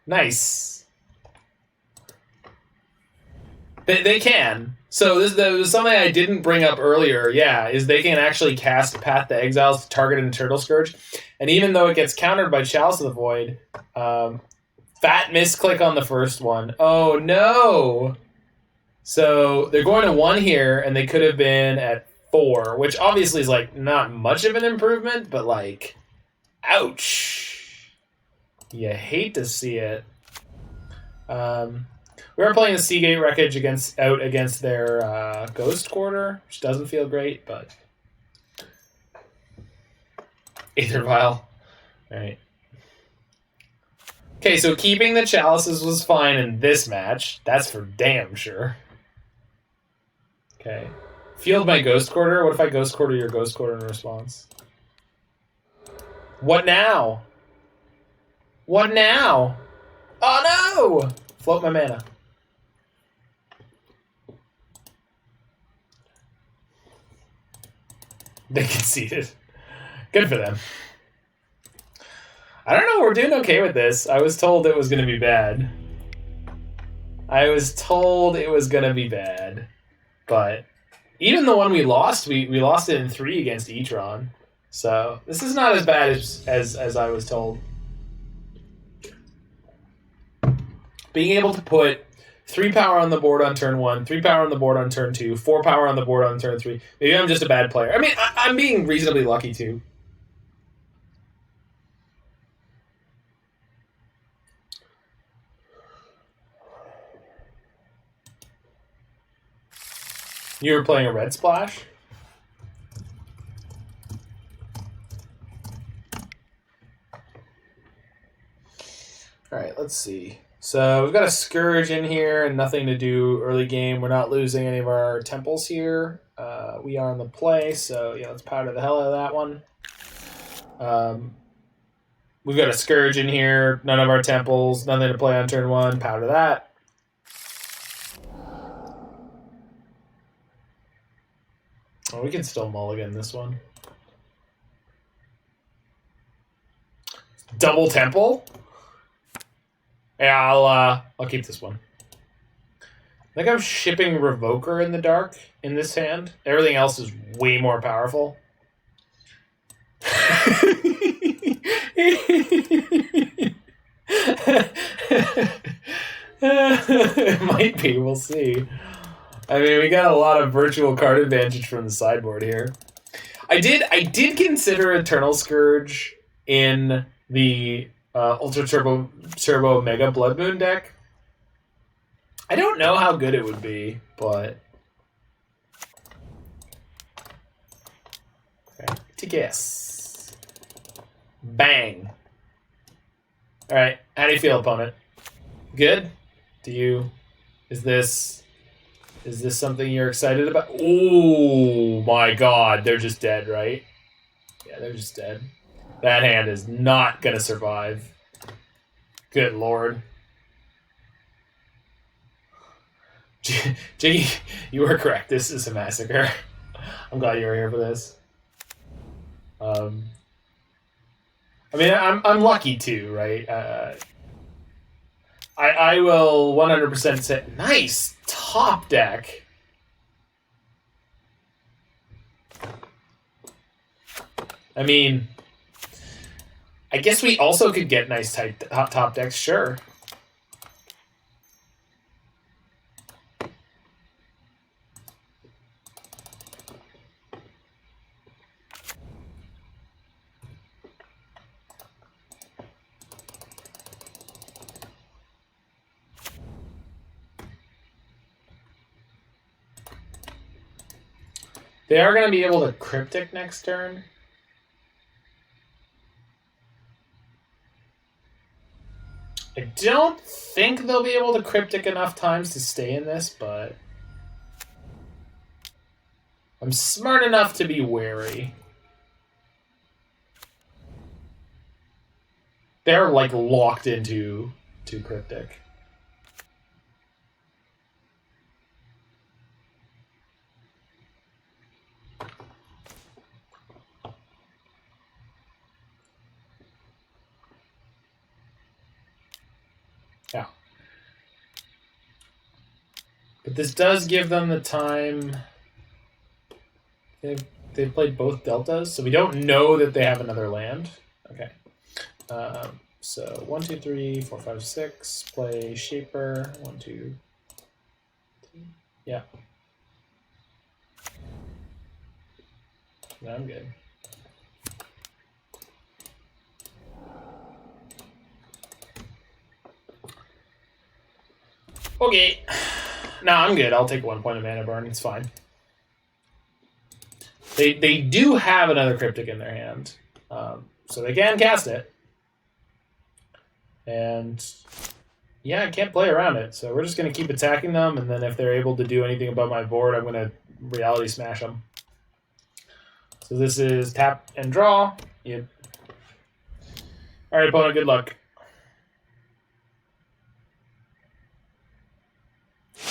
Nice. They can. So this was something I didn't bring up earlier. Yeah, is they can actually cast Path to Exiles to target an Eternal Scourge. And even though it gets countered by Chalice of the Void, fat misclick on the first one. Oh, no! So they're going to 1 here, and they could have been at 4, which obviously is like not much of an improvement, but like, ouch! You hate to see it. We were playing the Sea Gate Wreckage against their Ghost Quarter, which doesn't feel great, but Aether Vial. All right. Okay, so keeping the Chalices was fine in this match. That's for damn sure. Okay. Field my Ghost Quarter. What if I Ghost Quarter your Ghost Quarter in response? What now? What now? Oh no! Float my mana. They conceded. Good for them. I don't know, we're doing okay with this. I was told it was going to be bad. But even the one we lost, we lost it in 3 against Etron. So this is not as bad as I was told. Being able to put 3 power on the board on turn 1, 3 power on the board on turn 2, 4 power on the board on turn 3. Maybe I'm just a bad player. I mean, I'm being reasonably lucky too. You were playing a red splash? Alright, let's see. So we've got a Scourge in here and nothing to do early game. We're not losing any of our temples here. We are on the play, so yeah, let's powder the hell out of that one. We've got a Scourge in here, none of our temples, nothing to play on turn 1, powder that. Oh, we can still mulligan this one. Double temple? Yeah, I'll keep this one. I think I'm shipping Revoker in the dark in this hand. Everything else is way more powerful. It might be, we'll see. I mean, we got a lot of virtual card advantage from the sideboard here. I did consider Eternal Scourge in the Ultra Turbo Mega Blood Moon deck. I don't know how good it would be, but okay, to guess. Bang. All right, how do you feel, opponent? Good? Is this Is this something you're excited about? Oh my god, they're just dead, right? Yeah, they're just dead. That hand is not gonna survive. Good lord. Jiggy, you were correct. This is a massacre. I'm glad you were here for this. I mean, I'm lucky too, right? I will 100% say nice top deck. I mean, I guess we also could get nice top decks, sure. They are going to be able to Cryptic next turn. I don't think they'll be able to Cryptic enough times to stay in this, but I'm smart enough to be wary. They're like locked into Cryptic. Yeah. But this does give them the time. They've played both deltas, so we don't know that they have another land. Okay. So 1, 2, 3, 4, 5, 6. Play Shaper. 1, 2, 3. Yeah. No, I'm good. Okay. No, I'm good. I'll take 1 point of mana burn. It's fine. They do have another Cryptic in their hand, so they can cast it. And yeah, I can't play around it, so we're just going to keep attacking them, and then if they're able to do anything above my board, I'm going to Reality Smash them. So this is tap and draw. Yep. All right, opponent, good luck.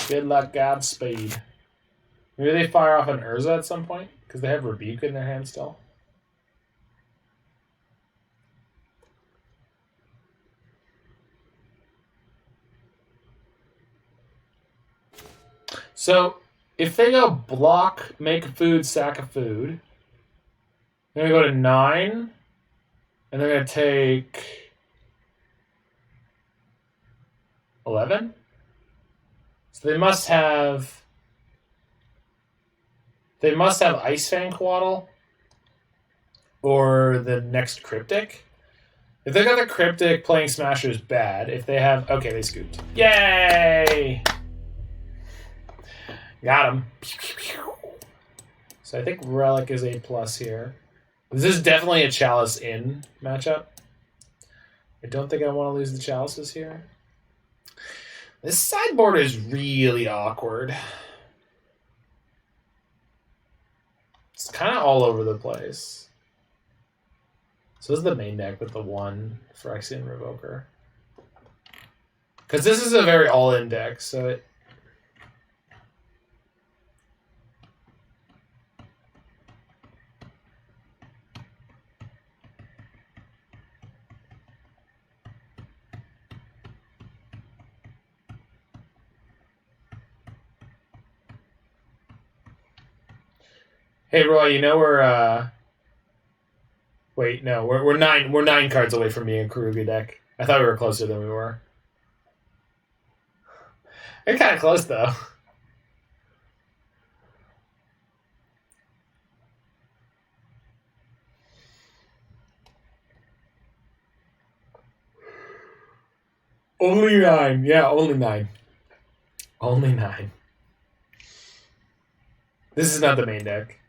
Good luck, Godspeed. Maybe they fire off an Urza at some point, because they have Rebuke in their hand still. So, if they go block, make food, sack a food, they're going to go to 9, and they're going to take 11? So they must have Ice Fang Coatl or the next Cryptic. If they got the Cryptic, playing Smasher is bad. If they have... Okay, they scooped. Yay! Got him. So I think Relic is A+ here. This is definitely a Chalice in matchup. I don't think I want to lose the Chalices here. This sideboard is really awkward. It's kind of all over the place. So this is the main deck with the 1 Phyrexian Revoker. Because this is a very all-in deck, so it... Hey Roy, you know we're wait, no, we're 9 cards away from being a Karuga deck. I thought we were closer than we were. We're kind of close though. Only 9, yeah, only 9. Only 9. This is not the main deck.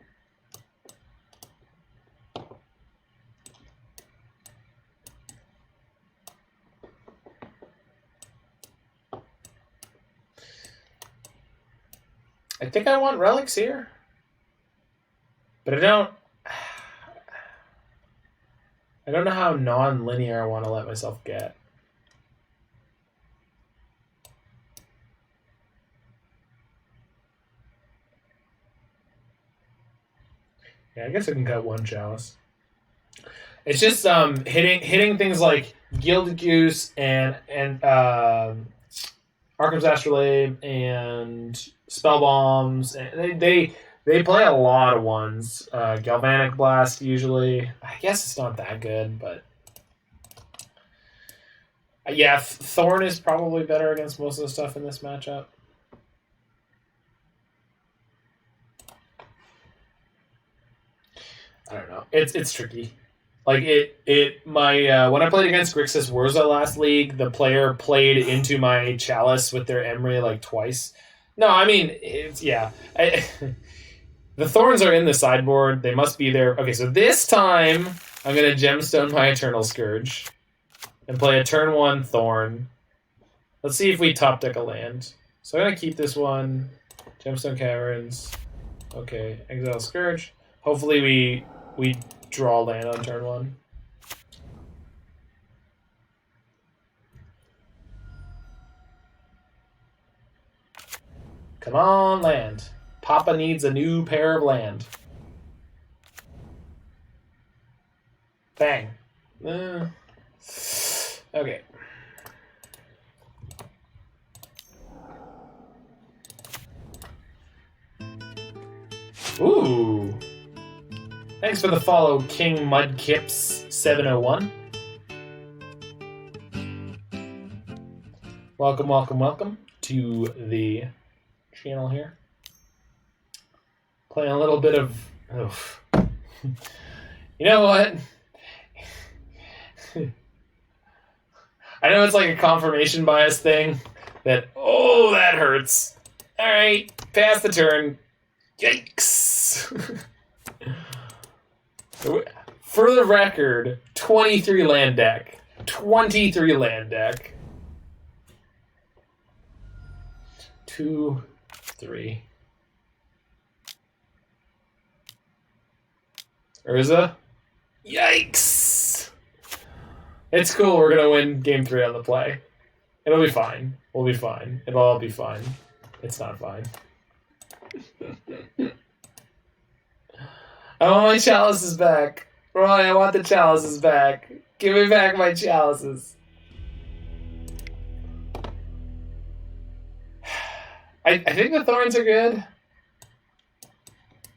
I think I want relics here. But I don't know how non-linear I want to let myself get. Yeah, I guess I can cut one Chalice. It's just hitting things like Gilded Goose and Arkham's Astrolabe and Spell Bombs. And they play a lot of ones. Galvanic Blast usually. I guess it's not that good, but yeah, Thorn is probably better against most of the stuff in this matchup. I don't know. It's tricky. Like when I played against Grixis Wurza last league, the player played into my Chalice with their Emery like twice. No, I mean it's yeah. The Thorns are in the sideboard. They must be there. Okay, so this time I'm gonna Gemstone my Eternal Scourge and play a turn 1 Thorn. Let's see if we top deck a land. So I'm gonna keep this one. Gemstone Caverns. Okay, Exile Scourge. Hopefully we draw land on turn 1. Come on, land. Papa needs a new pair of land. Bang. Okay. Ooh. Thanks for the follow, King Mudkips 701. Welcome, welcome, welcome to the channel here. Playing a little bit of... You know what? I know it's like a confirmation bias thing that, oh, that hurts. All right, pass the turn. Yikes. For the record, 23 land deck. 23 land deck. 2, 3. Urza? Yikes! It's cool, we're gonna win game 3 on the play. It'll be fine. We'll be fine. It'll all be fine. It's not fine. I want my chalices back. Roy, I want the chalices back. Give me back my chalices. I think the Thorns are good.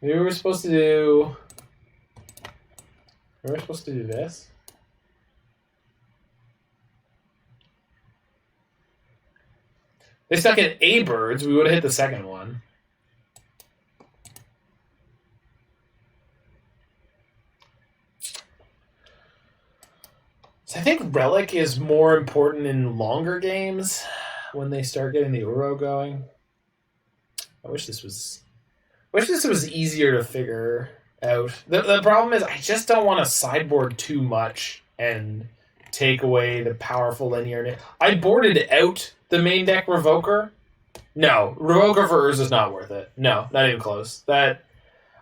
Maybe we're supposed to do... Maybe we're supposed to do this. They stuck in A birds, we would have hit the second one. So I think Relic is more important in longer games when they start getting the Uro going. I wish this was easier to figure out. The problem is I just don't want to sideboard too much and take away the powerful linear. I boarded out the main deck Revoker. No, Revoker for Urza is not worth it. No, not even close. That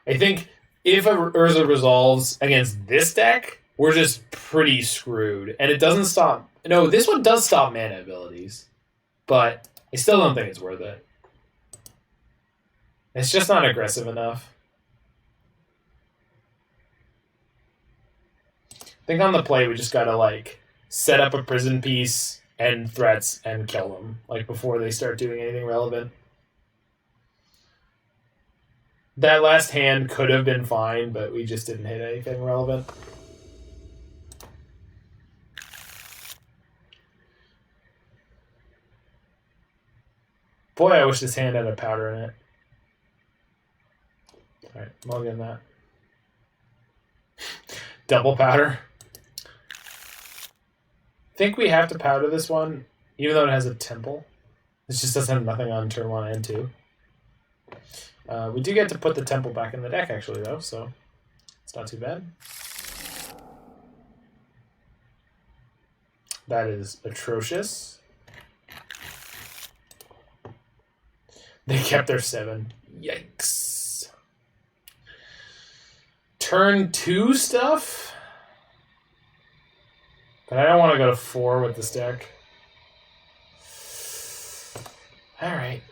I think if a Urza resolves against this deck, we're just pretty screwed. And it doesn't stop... No, this one does stop mana abilities. But I still don't think it's worth it. It's just not aggressive enough. I think on the play we just gotta, like, set up a prison piece and threats and kill them, like, before they start doing anything relevant. That last hand could have been fine, but we just didn't hit anything relevant. Boy, I wish this hand had a powder in it. Alright, I'll get that. Double powder. I think we have to powder this one, even though it has a temple. This just doesn't have nothing on turn 1 and 2. We do get to put the temple back in the deck, actually, though, so it's not too bad. That is atrocious. They kept their 7. Yikes. Turn 2 stuff? But I don't want to go to 4 with this deck. Alright.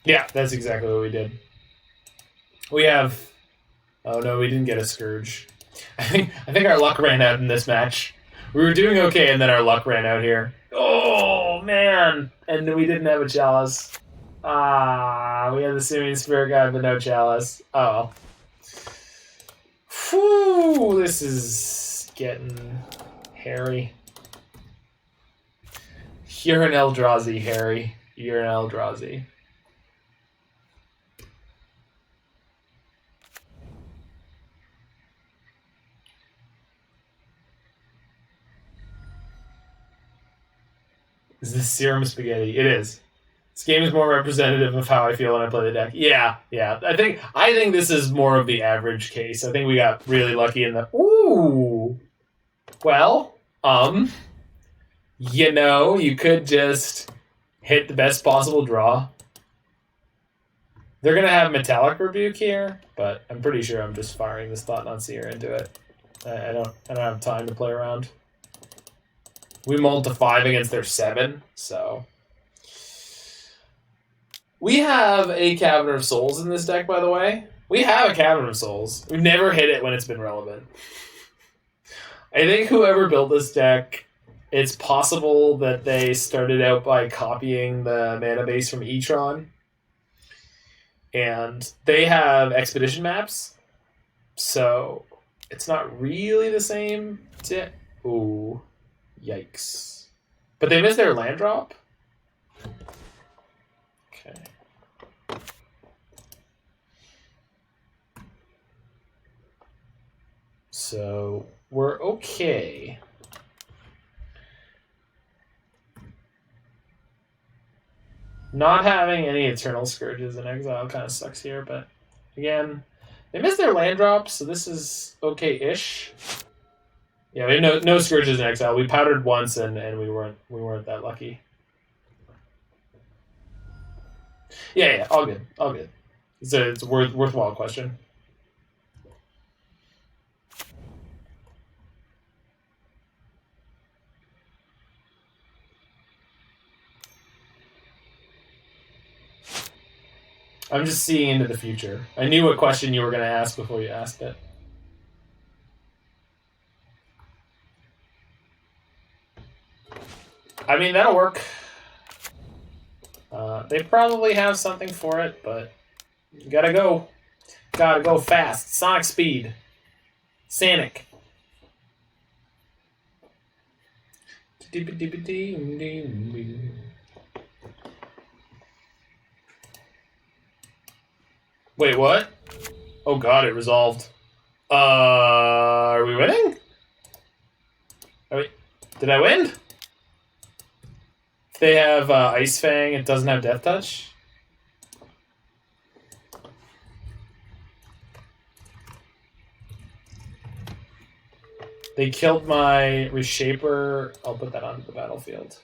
Yeah, that's exactly what we did. We have... Oh no, we didn't get a Scourge. I think our luck ran out in this match. We were doing okay, and then our luck ran out here. Oh, man! And we didn't have a Chalice. Ah, we had the Simian Spirit Guide, but no Chalice. Oh. Whew, this is getting hairy. You're an Eldrazi, Harry. You're an Eldrazi. Is this Serum Spaghetti? It is. This game is more representative of how I feel when I play the deck. Yeah. I think this is more of the average case. I think we got really lucky in the... Ooh! Well, you know, you could just hit the best possible draw. They're going to have Metallic Rebuke here, but I'm pretty sure I'm just firing this Thought-Knot Seer into it. I don't have time to play around. We mulled to 5 against their 7, so... We have a Cavern of Souls in this deck, by the way. We have a Cavern of Souls. We've never hit it when it's been relevant. I think whoever built this deck, it's possible that they started out by copying the mana base from Etron. And they have expedition maps, so it's not really the same. Ooh. Yikes. But they missed their land drop? Okay. So, we're okay. Not having any Eternal Scourges in exile kind of sucks here, but again, they missed their land drop, so this is okay-ish. Yeah, we had no Scourges in exile. We powdered once, and we weren't that lucky. Yeah, all good. It's a worthwhile question. I'm just seeing into the future. I knew what question you were going to ask before you asked it. I mean, that'll work. They probably have something for it, but you gotta go. Gotta go fast. Sonic speed. Sonic. Wait, what? Oh god, it resolved. Are we winning? Did I win? If they have Ice Fang, it doesn't have Death Touch? They killed my Reshaper. I'll put that onto the battlefield.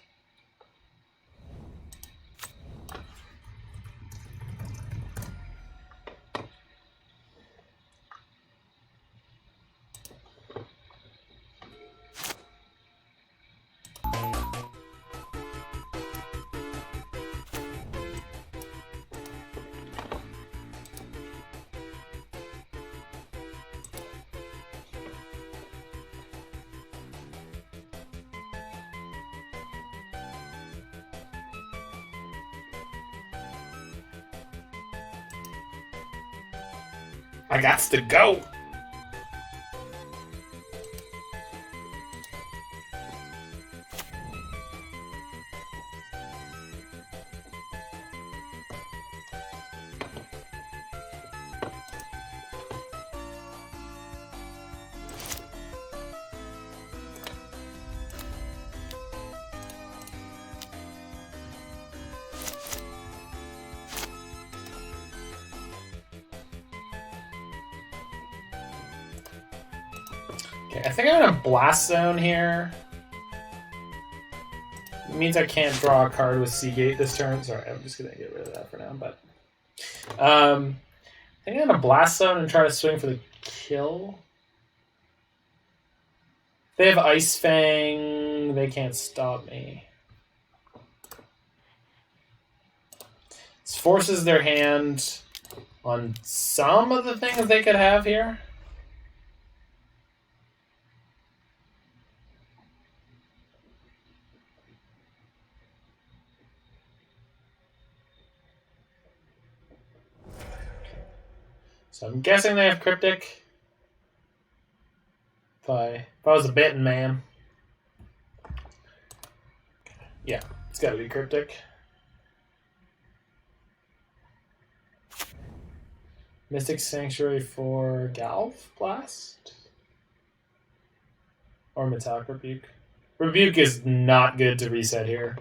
I got to go. Okay, I think I'm gonna Blast Zone here. It means I can't draw a card with Sea Gate this turn. Sorry, I'm just gonna get rid of that for now. But I think I'm gonna Blast Zone and try to swing for the kill. If they have Ice Fang, they can't stop me. This forces their hand on some of the things they could have here. So I'm guessing they have Cryptic. If I was a betting man. Yeah, it's gotta be Cryptic. Mystic Sanctuary for Galv Blast? Or Metallic Rebuke. Rebuke is not good to reset here.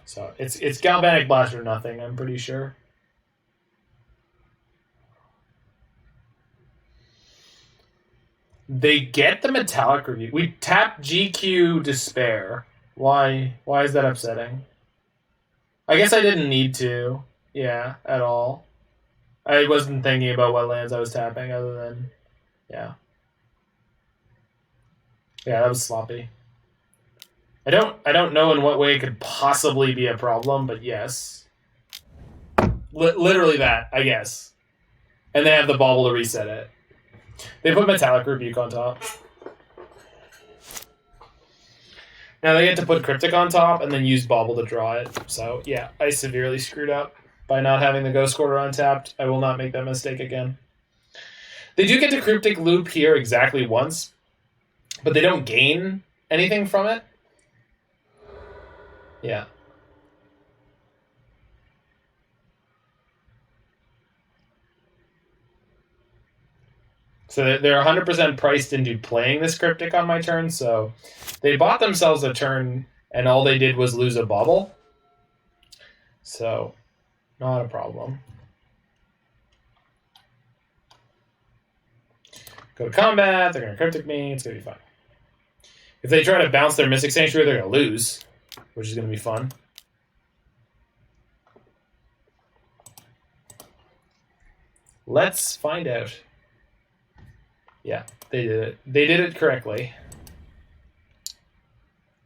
So it's Galvanic Blast or nothing, I'm pretty sure. They get the Metallic Rebuke. We tap GQ Despair. Why is that upsetting? I guess I didn't need to. Yeah, at all. I wasn't thinking about what lands I was tapping other than... Yeah. Yeah, that was sloppy. I don't know in what way it could possibly be a problem, but yes. Literally that, I guess. And they have the bauble to reset it. They put Metallic Rebuke on top. Now they get to put Cryptic on top and then use bauble to draw it. So yeah, I severely screwed up by not having the Ghost Quarter untapped. I will not make that mistake again. They do get to Cryptic Loop here exactly once, but they don't gain anything from it. Yeah. So they're 100% priced into playing this Cryptic on my turn, so they bought themselves a turn, and all they did was lose a bubble. So, not a problem. Go to combat, they're going to Cryptic me, it's going to be fine. If they try to bounce their Mystic Sanctuary, they're going to lose, which is going to be fun. Let's find out. Yeah, they did it. They did it correctly.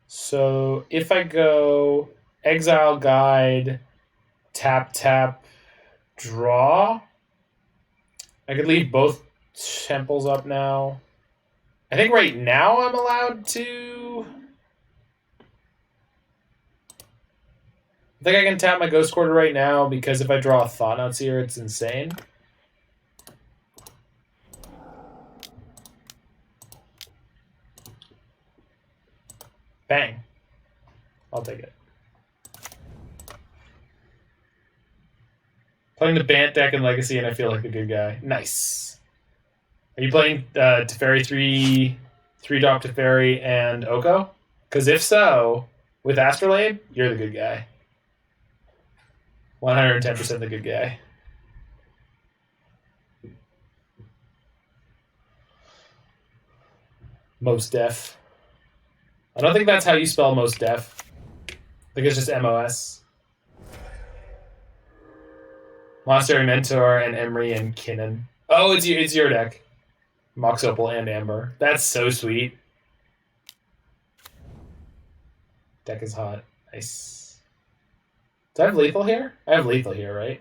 So if I go Exile Guide, tap, tap, draw, I could leave both temples up now. I think right now I'm allowed to... I think I can tap my Ghost Quarter right now because if I draw a Thought-Knot Seer, it's insane. Bang. I'll take it. Playing the Bant deck in Legacy and I feel like a good guy. Nice. Are you playing Teferi 3-drop Teferi and Oko? Because if so, with Astrolabe, you're the good guy. 110% the good guy. Most Def. I don't think that's how you spell Most Def. I think it's just MOS. Monastery Mentor and Emery and Kinnan. Oh, it's your deck. Mox Opal and Amber. That's so sweet. Deck is hot. Nice. Do I have lethal here? I have lethal here, right?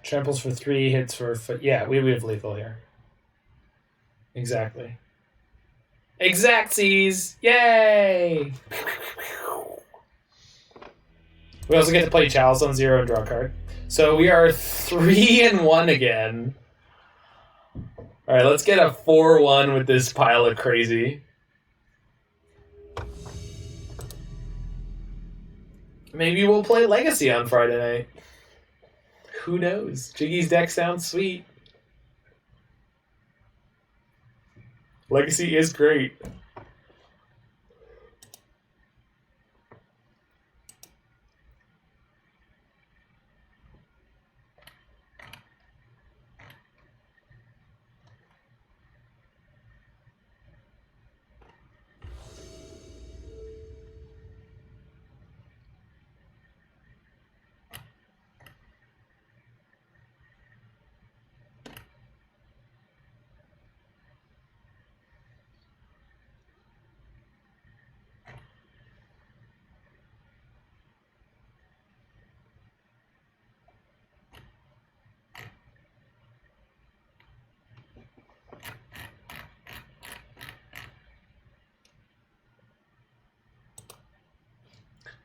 Tramples for 3, hits for... Yeah, we have lethal here. Exactly. Exactsies! Yay! We also get to play Chalice on 0 and draw a card. So we are 3-1 again. Alright, let's get a 4-1 with this pile of crazy. Maybe we'll play Legacy on Friday night. Who knows? Jiggy's deck sounds sweet. Legacy is great.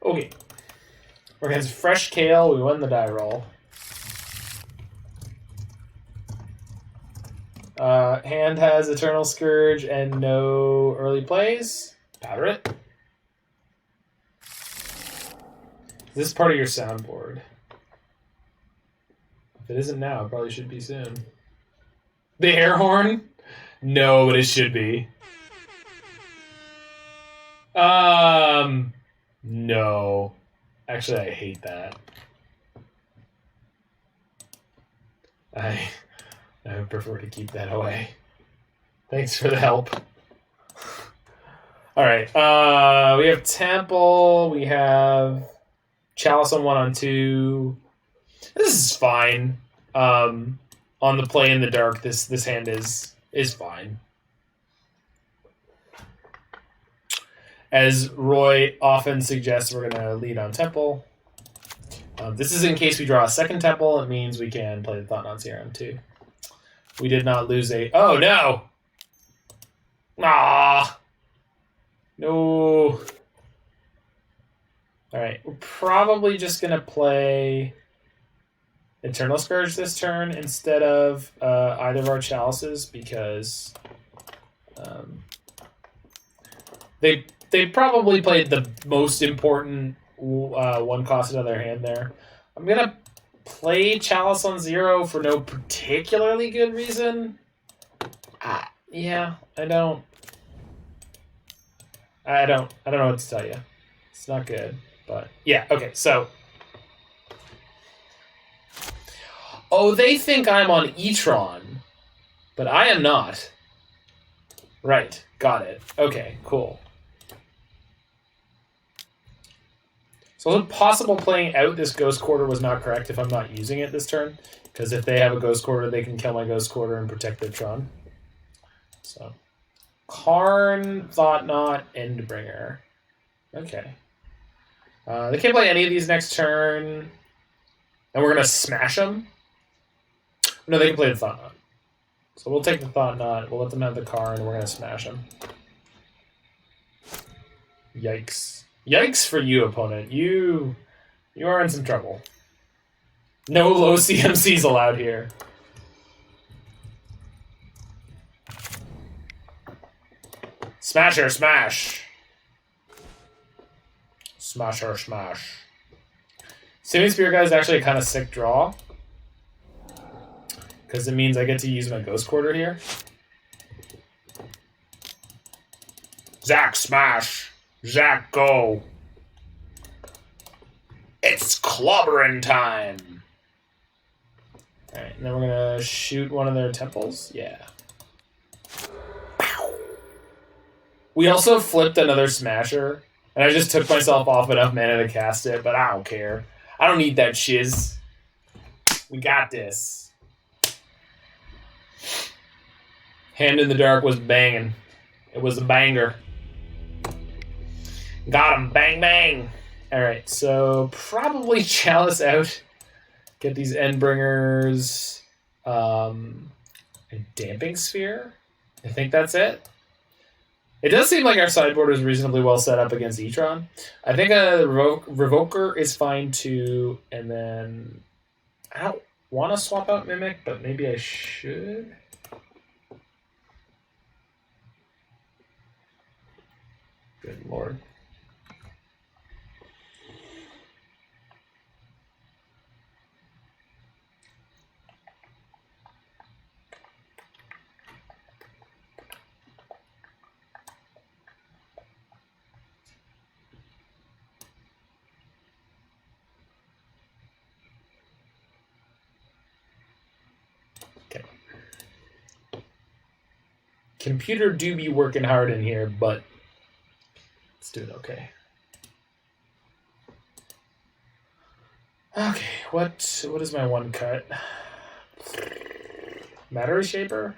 Okay. We're against Fresh Kale. We won the die roll. Hand has Eternal Scourge and no early plays. Powder it. Is this part of your soundboard? If it isn't now, it probably should be soon. The air horn? No, but it should be. No. Actually, I hate that. I would prefer to keep that away. Thanks for the help. Alright, we have Temple, we have Chalice on 1 on 2. This is fine. On the play in the dark, this hand is fine. As Roy often suggests, we're going to lead on Temple. This is in case we draw a second Temple. It means we can play the Thought-Knot Seer on 2. We did not lose a... Oh, no! Ah, no. Alright, we're probably just going to play Eternal Scourge this turn instead of either of our Chalices because they probably played the most important one cost out of their hand there. I'm going to play Chalice on 0 for no particularly good reason. Yeah, I don't know what to tell you. It's not good, but yeah, okay, so. Oh, they think I'm on Etron, but I am not. Right, got it. Okay, cool. So is it possible playing out this Ghost Quarter was not correct if I'm not using it this turn? Because if they have a Ghost Quarter, they can kill my Ghost Quarter and protect their Tron. So, Karn, Thought-Knot, Endbringer. Okay. They can't play any of these next turn. And we're going to smash them? No, they can play the Thought-Knot. So we'll take the Thought-Knot, we'll let them have the Karn, and we're going to smash them. Yikes. Yikes for you, opponent. You are in some trouble. No low CMCs allowed here. Smasher, smash. Smasher, smash. Simian Spear Guy is actually a kind of sick draw. Because it means I get to use my Ghost Quarter here. Zach, smash. Zach, go. It's clobbering time. Alright, and then we're going to shoot one of their temples. Yeah. We also flipped another Smasher, and I just took myself off enough mana to cast it, but I don't care. I don't need that shiz. We got this. Hand in the Dark was banging. It was a banger. Got him. Bang, bang. Alright, so probably Chalice out. Get these Endbringers. A Damping Sphere. I think that's it. It does seem like our sideboard is reasonably well set up against Etron. I think a Revoker is fine too, and then I don't want to swap out Mimic, but maybe I should. Good lord. Computer do be working hard in here, but it's doing okay. Okay, what is my one cut? Matter Reshaper?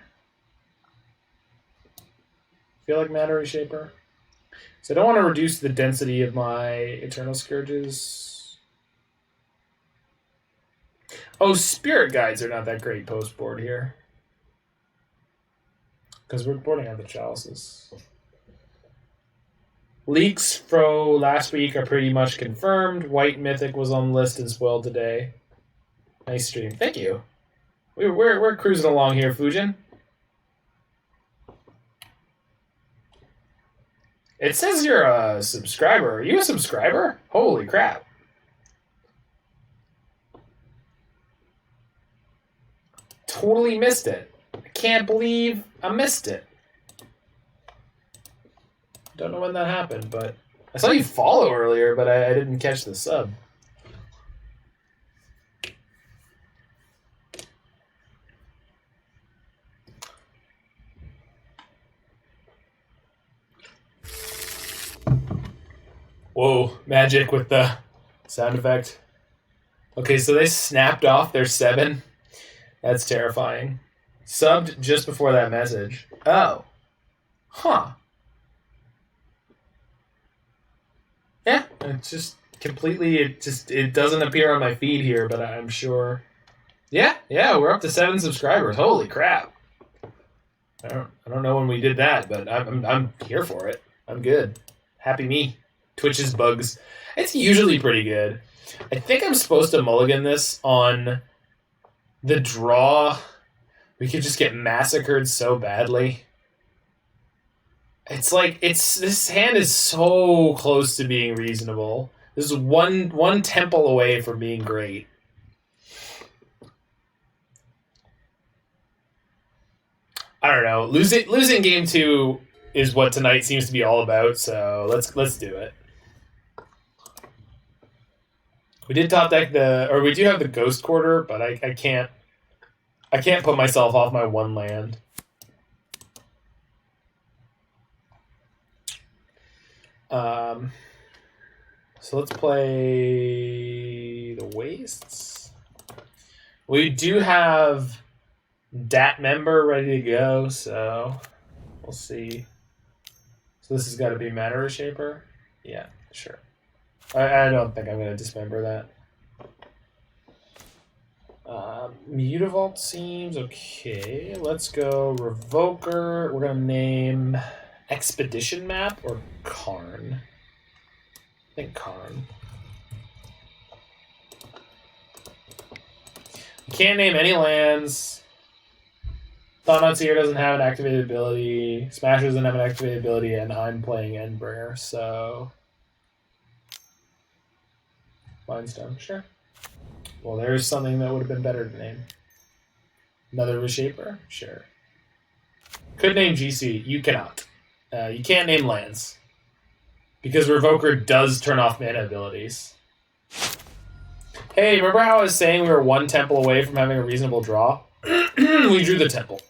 Feel like Matter Reshaper? So I don't want to reduce the density of my Eternal Scourges. Oh, Spirit Guides are not that great post board here. Because we're boarding out the Chalices. Leaks from last week are pretty much confirmed. White Mythic was on the list as well today. Nice stream. Thank you. We're cruising along here, Fujin. It says you're a subscriber. Are you a subscriber? Holy crap. Totally missed it. I can't believe I missed it. Don't know when that happened, but I saw you follow earlier, but I didn't catch the sub. Whoa, magic with the sound effect. Okay, so they snapped off their 7. That's terrifying. Subbed just before that message. Oh. Huh. Yeah, it's just completely, it doesn't appear on my feed here, but I'm sure. Yeah, we're up to 7 subscribers. Holy crap. I don't know when we did that, but I'm here for it. I'm good. Happy me. Twitch's bugs. It's usually pretty good. I think I'm supposed to mulligan this on the draw. We could just get massacred so badly. It's like this hand is so close to being reasonable. This is one temple away from being great. I don't know. Losing game 2 is what tonight seems to be all about, so let's do it. We did top deck we do have the Ghost Quarter, but I can't put myself off my 1 land. So let's play the Wastes. We do have Dismember ready to go, so we'll see. So this has got to be Matter Reshaper? Yeah, sure. I don't think I'm going to Dismember that. Mutavault seems okay. Let's go Revoker. We're going to name Expedition Map or Karn. I think Karn. You can't name any lands. Thought-Knot Seer doesn't have an activated ability. Smash doesn't have an activated ability, and I'm playing Endbringer, so... Mindstone, sure. Well, there's something that would have been better to name. Another Reshaper? Sure. Could name GC. You cannot. You can't name lands. Because Revoker does turn off mana abilities. Hey, remember how I was saying we were 1 temple away from having a reasonable draw? We drew the temple.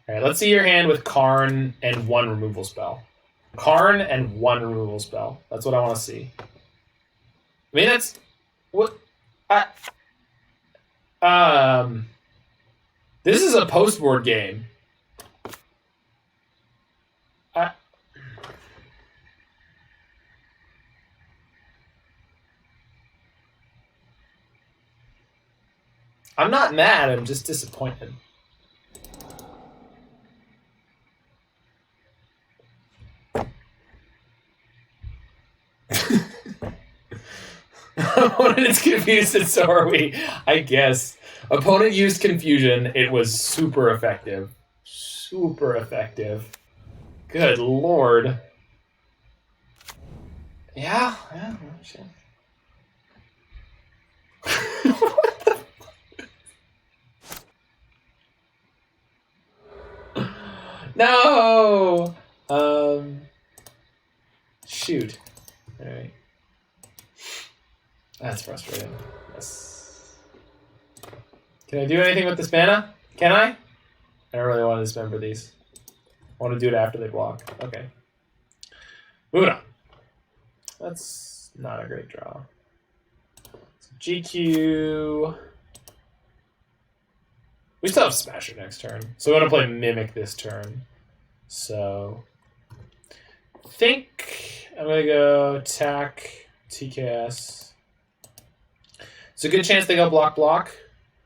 Alright, let's see your hand with Karn and 1 removal spell. Karn and 1 removal spell. That's what I want to see. I mean, that's... What... This is a post-board game. I'm not mad, I'm just disappointed. Opponent is confused and so are we, I guess. Opponent used confusion. It was super effective. Super effective. Good lord. Yeah. Shit. What the... No! Shoot. Alright. That's frustrating. Yes. Can I do anything with this mana? Can I? I don't really want to dismember these. I want to do it after they block. Okay. Moving on. That's not a great draw. So GQ. We still have Smasher next turn. So I'm going to play Mimic this turn. So I think I'm going to go attack TKS. It's a good chance they go block.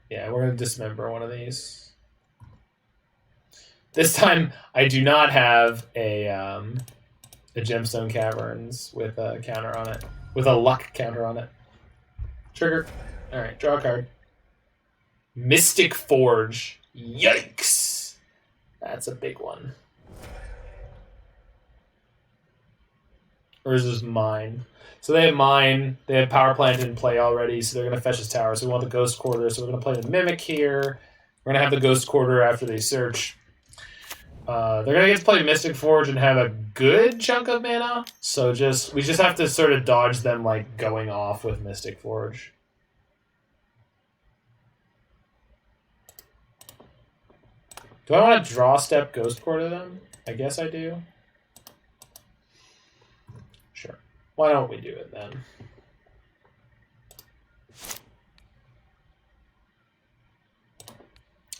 Yeah, we're going to Dismember one of these. This time I do not have a Gemstone Caverns with a counter on it. With a luck counter on it. Trigger. Alright, draw a card. Mystic Forge. Yikes! That's a big one. Or is this mine? So they have mine. They have Power Plant in play already, so they're going to fetch his tower. So we want the Ghost Quarter, so we're going to play the Mimic here. We're going to have the Ghost Quarter after they search. They're going to get to play Mystic Forge and have a good chunk of mana. So we just have to sort of dodge them like going off with Mystic Forge. Do I want to draw step Ghost Quarter them? I guess I do. Sure. Why don't we do it then?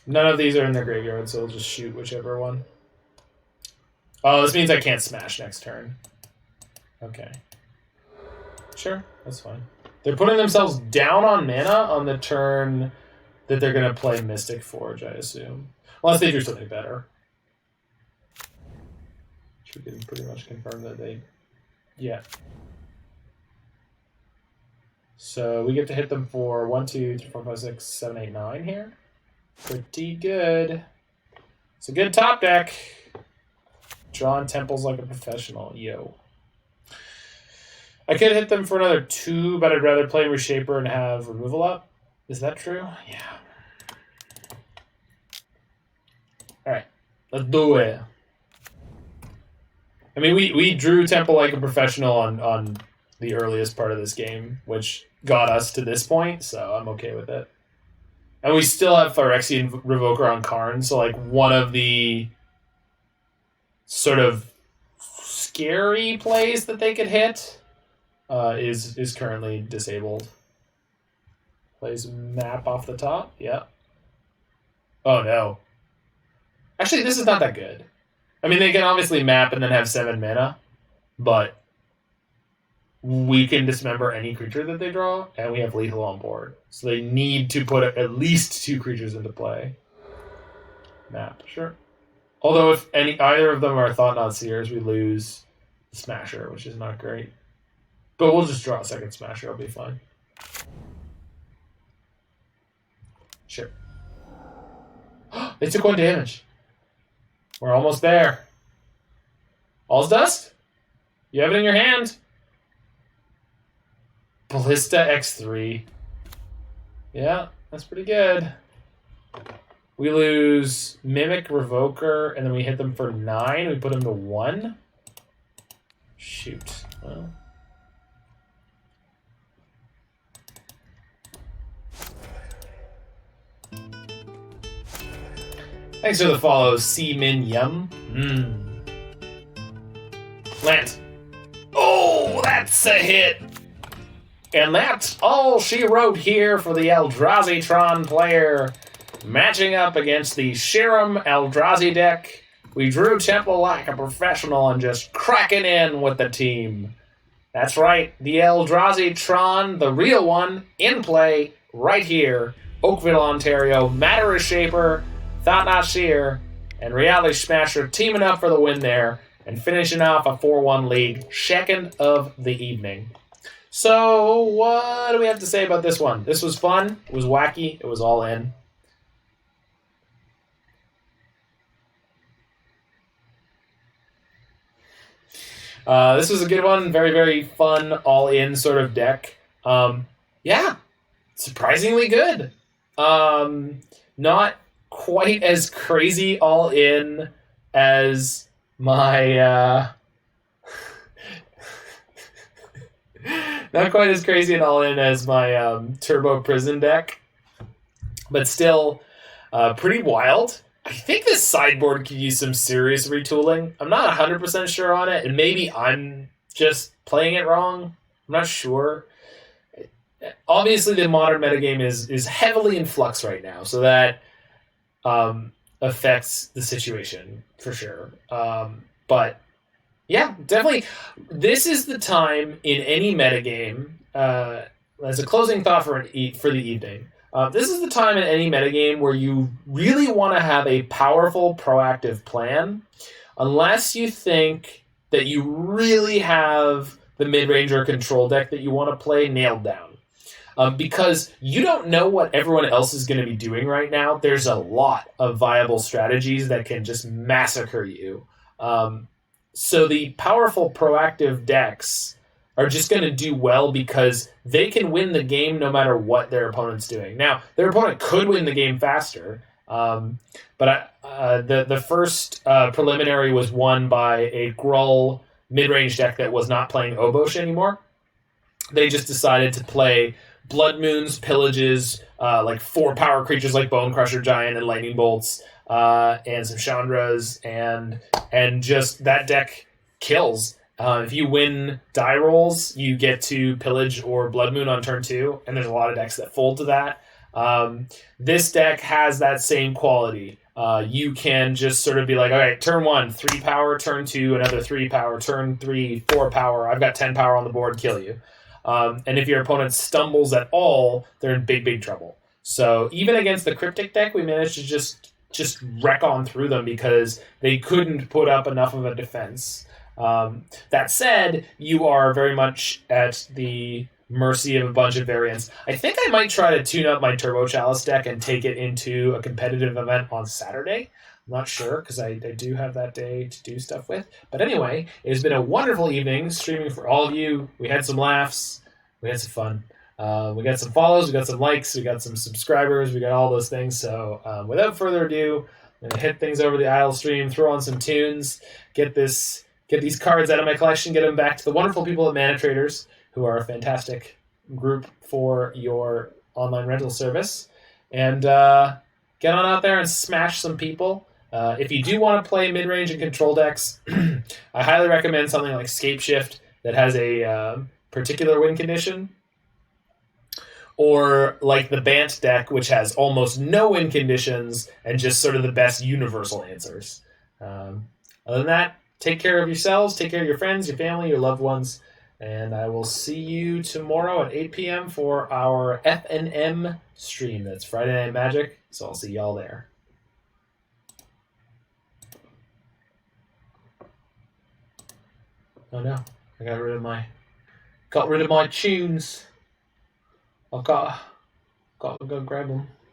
None of these are in their graveyard, so we'll just shoot whichever one. Oh, this means I can't smash next turn. Okay. Sure, that's fine. They're putting themselves down on mana on the turn that they're going to play Mystic Forge, I assume. Unless they do something better. Which we can pretty much confirm that they... Yeah. So we get to hit them for 1, 2, 3, 4, 5, 6, 7, 8, 9 here. Pretty good. It's a good top deck. Drawing temples like a professional. Yo. I could hit them for another 2, but I'd rather play Reshaper and have removal up. Is that true? Yeah. Alright. Let's do it. I mean, we drew Temple like a professional on the earliest part of this game, which got us to this point, so I'm okay with it. And we still have Phyrexian Revoker on Karn, so like one of the sort of scary plays that they could hit is currently disabled. Plays map off the top, yeah. Oh no. Actually, this is not that good. I mean, they can obviously map and then have 7 mana, but we can dismember any creature that they draw, and we have lethal on board. So they need to put at least 2 creatures into play. Map, sure. Although if either of them are Thought-Knot Seers, we lose Smasher, which is not great. But we'll just draw a second Smasher, it'll be fine. Sure. They took 1 damage. We're almost there. All's dust? You have it in your hand. Ballista X3. Yeah, that's pretty good. We lose Mimic Revoker, and then we hit them for 9. We put them to 1. Shoot. Well. Thanks for the follow, Simian. Land. Oh, that's a hit. And that's all she wrote here for the Eldrazi Tron player. Matching up against the Serum Eldrazi deck, we drew Temple like a professional and just cracking in with the team. That's right, the Eldrazi Tron, the real one, in play right here. Oakville, Ontario, Matter Reshaper, Thought-Knot Seer, and Reality Smasher teaming up for the win there and finishing off a 4-1 lead, second of the evening. So, what do we have to say about this one? This was fun. It was wacky. It was all in. This was a good one. Very, very fun, all-in sort of deck. Yeah, surprisingly good. Not quite as crazy all-in as my... Not quite as crazy and all-in as my Turbo Prison deck, but still pretty wild. I think this sideboard could use some serious retooling. I'm not 100% sure on it, and maybe I'm just playing it wrong. I'm not sure. Obviously, the modern metagame is heavily in flux right now, so that affects the situation for sure. But yeah, definitely. This is the time in any metagame, as a closing thought for the evening, This is the time in any metagame where you really want to have a powerful, proactive plan, unless you think that you really have the mid-range or control deck that you want to play nailed down. Because you don't know what everyone else is going to be doing right now. There's a lot of viable strategies that can just massacre you. So the powerful, proactive decks are just going to do well because they can win the game no matter what their opponent's doing. Now, their opponent could win the game faster, but the first preliminary was won by a Gruul mid-range deck that was not playing Obosh anymore. They just decided to play Blood Moons, Pillages, like 4 power creatures like Bone Crusher Giant and Lightning Bolts, and some Chandras, and just that deck kills. If you win die rolls, you get to Pillage or Blood Moon on turn 2, and there's a lot of decks that fold to that. This deck has that same quality. You can just sort of be like, all right, turn 1, 3 power, turn 2, another 3 power, turn 3, 4 power, I've got 10 power on the board, kill you. And if your opponent stumbles at all, they're in big, big trouble. So even against the Cryptic deck, we managed to just wreck on through them because they couldn't put up enough of a defense. That said, you are very much at the mercy of a bunch of variants. I think I might try to tune up my Turbo Chalice deck and take it into a competitive event on Saturday. I'm not sure, because I do have that day to do stuff with. But anyway, it has been a wonderful evening streaming for all of you. We had some laughs. We had some fun. We got some follows. We got some likes. We got some subscribers. We got all those things. So without further ado, I'm going to hit things over the idle stream, throw on some tunes, get these cards out of my collection, get them back to the wonderful people at Mana Traders, who are a fantastic group for your online rental service, and get on out there and smash some people. If you do want to play mid-range and control decks, I highly recommend something like Scape Shift that has a particular win condition, or like the Bant deck, which has almost no win conditions and just sort of the best universal answers. Other than that, take care of yourselves, take care of your friends, your family, your loved ones, and I will see you tomorrow at 8 p.m. for our FNM stream. That's Friday Night Magic, so I'll see y'all there. Oh no, I got rid of my tunes. I've got to go grab them.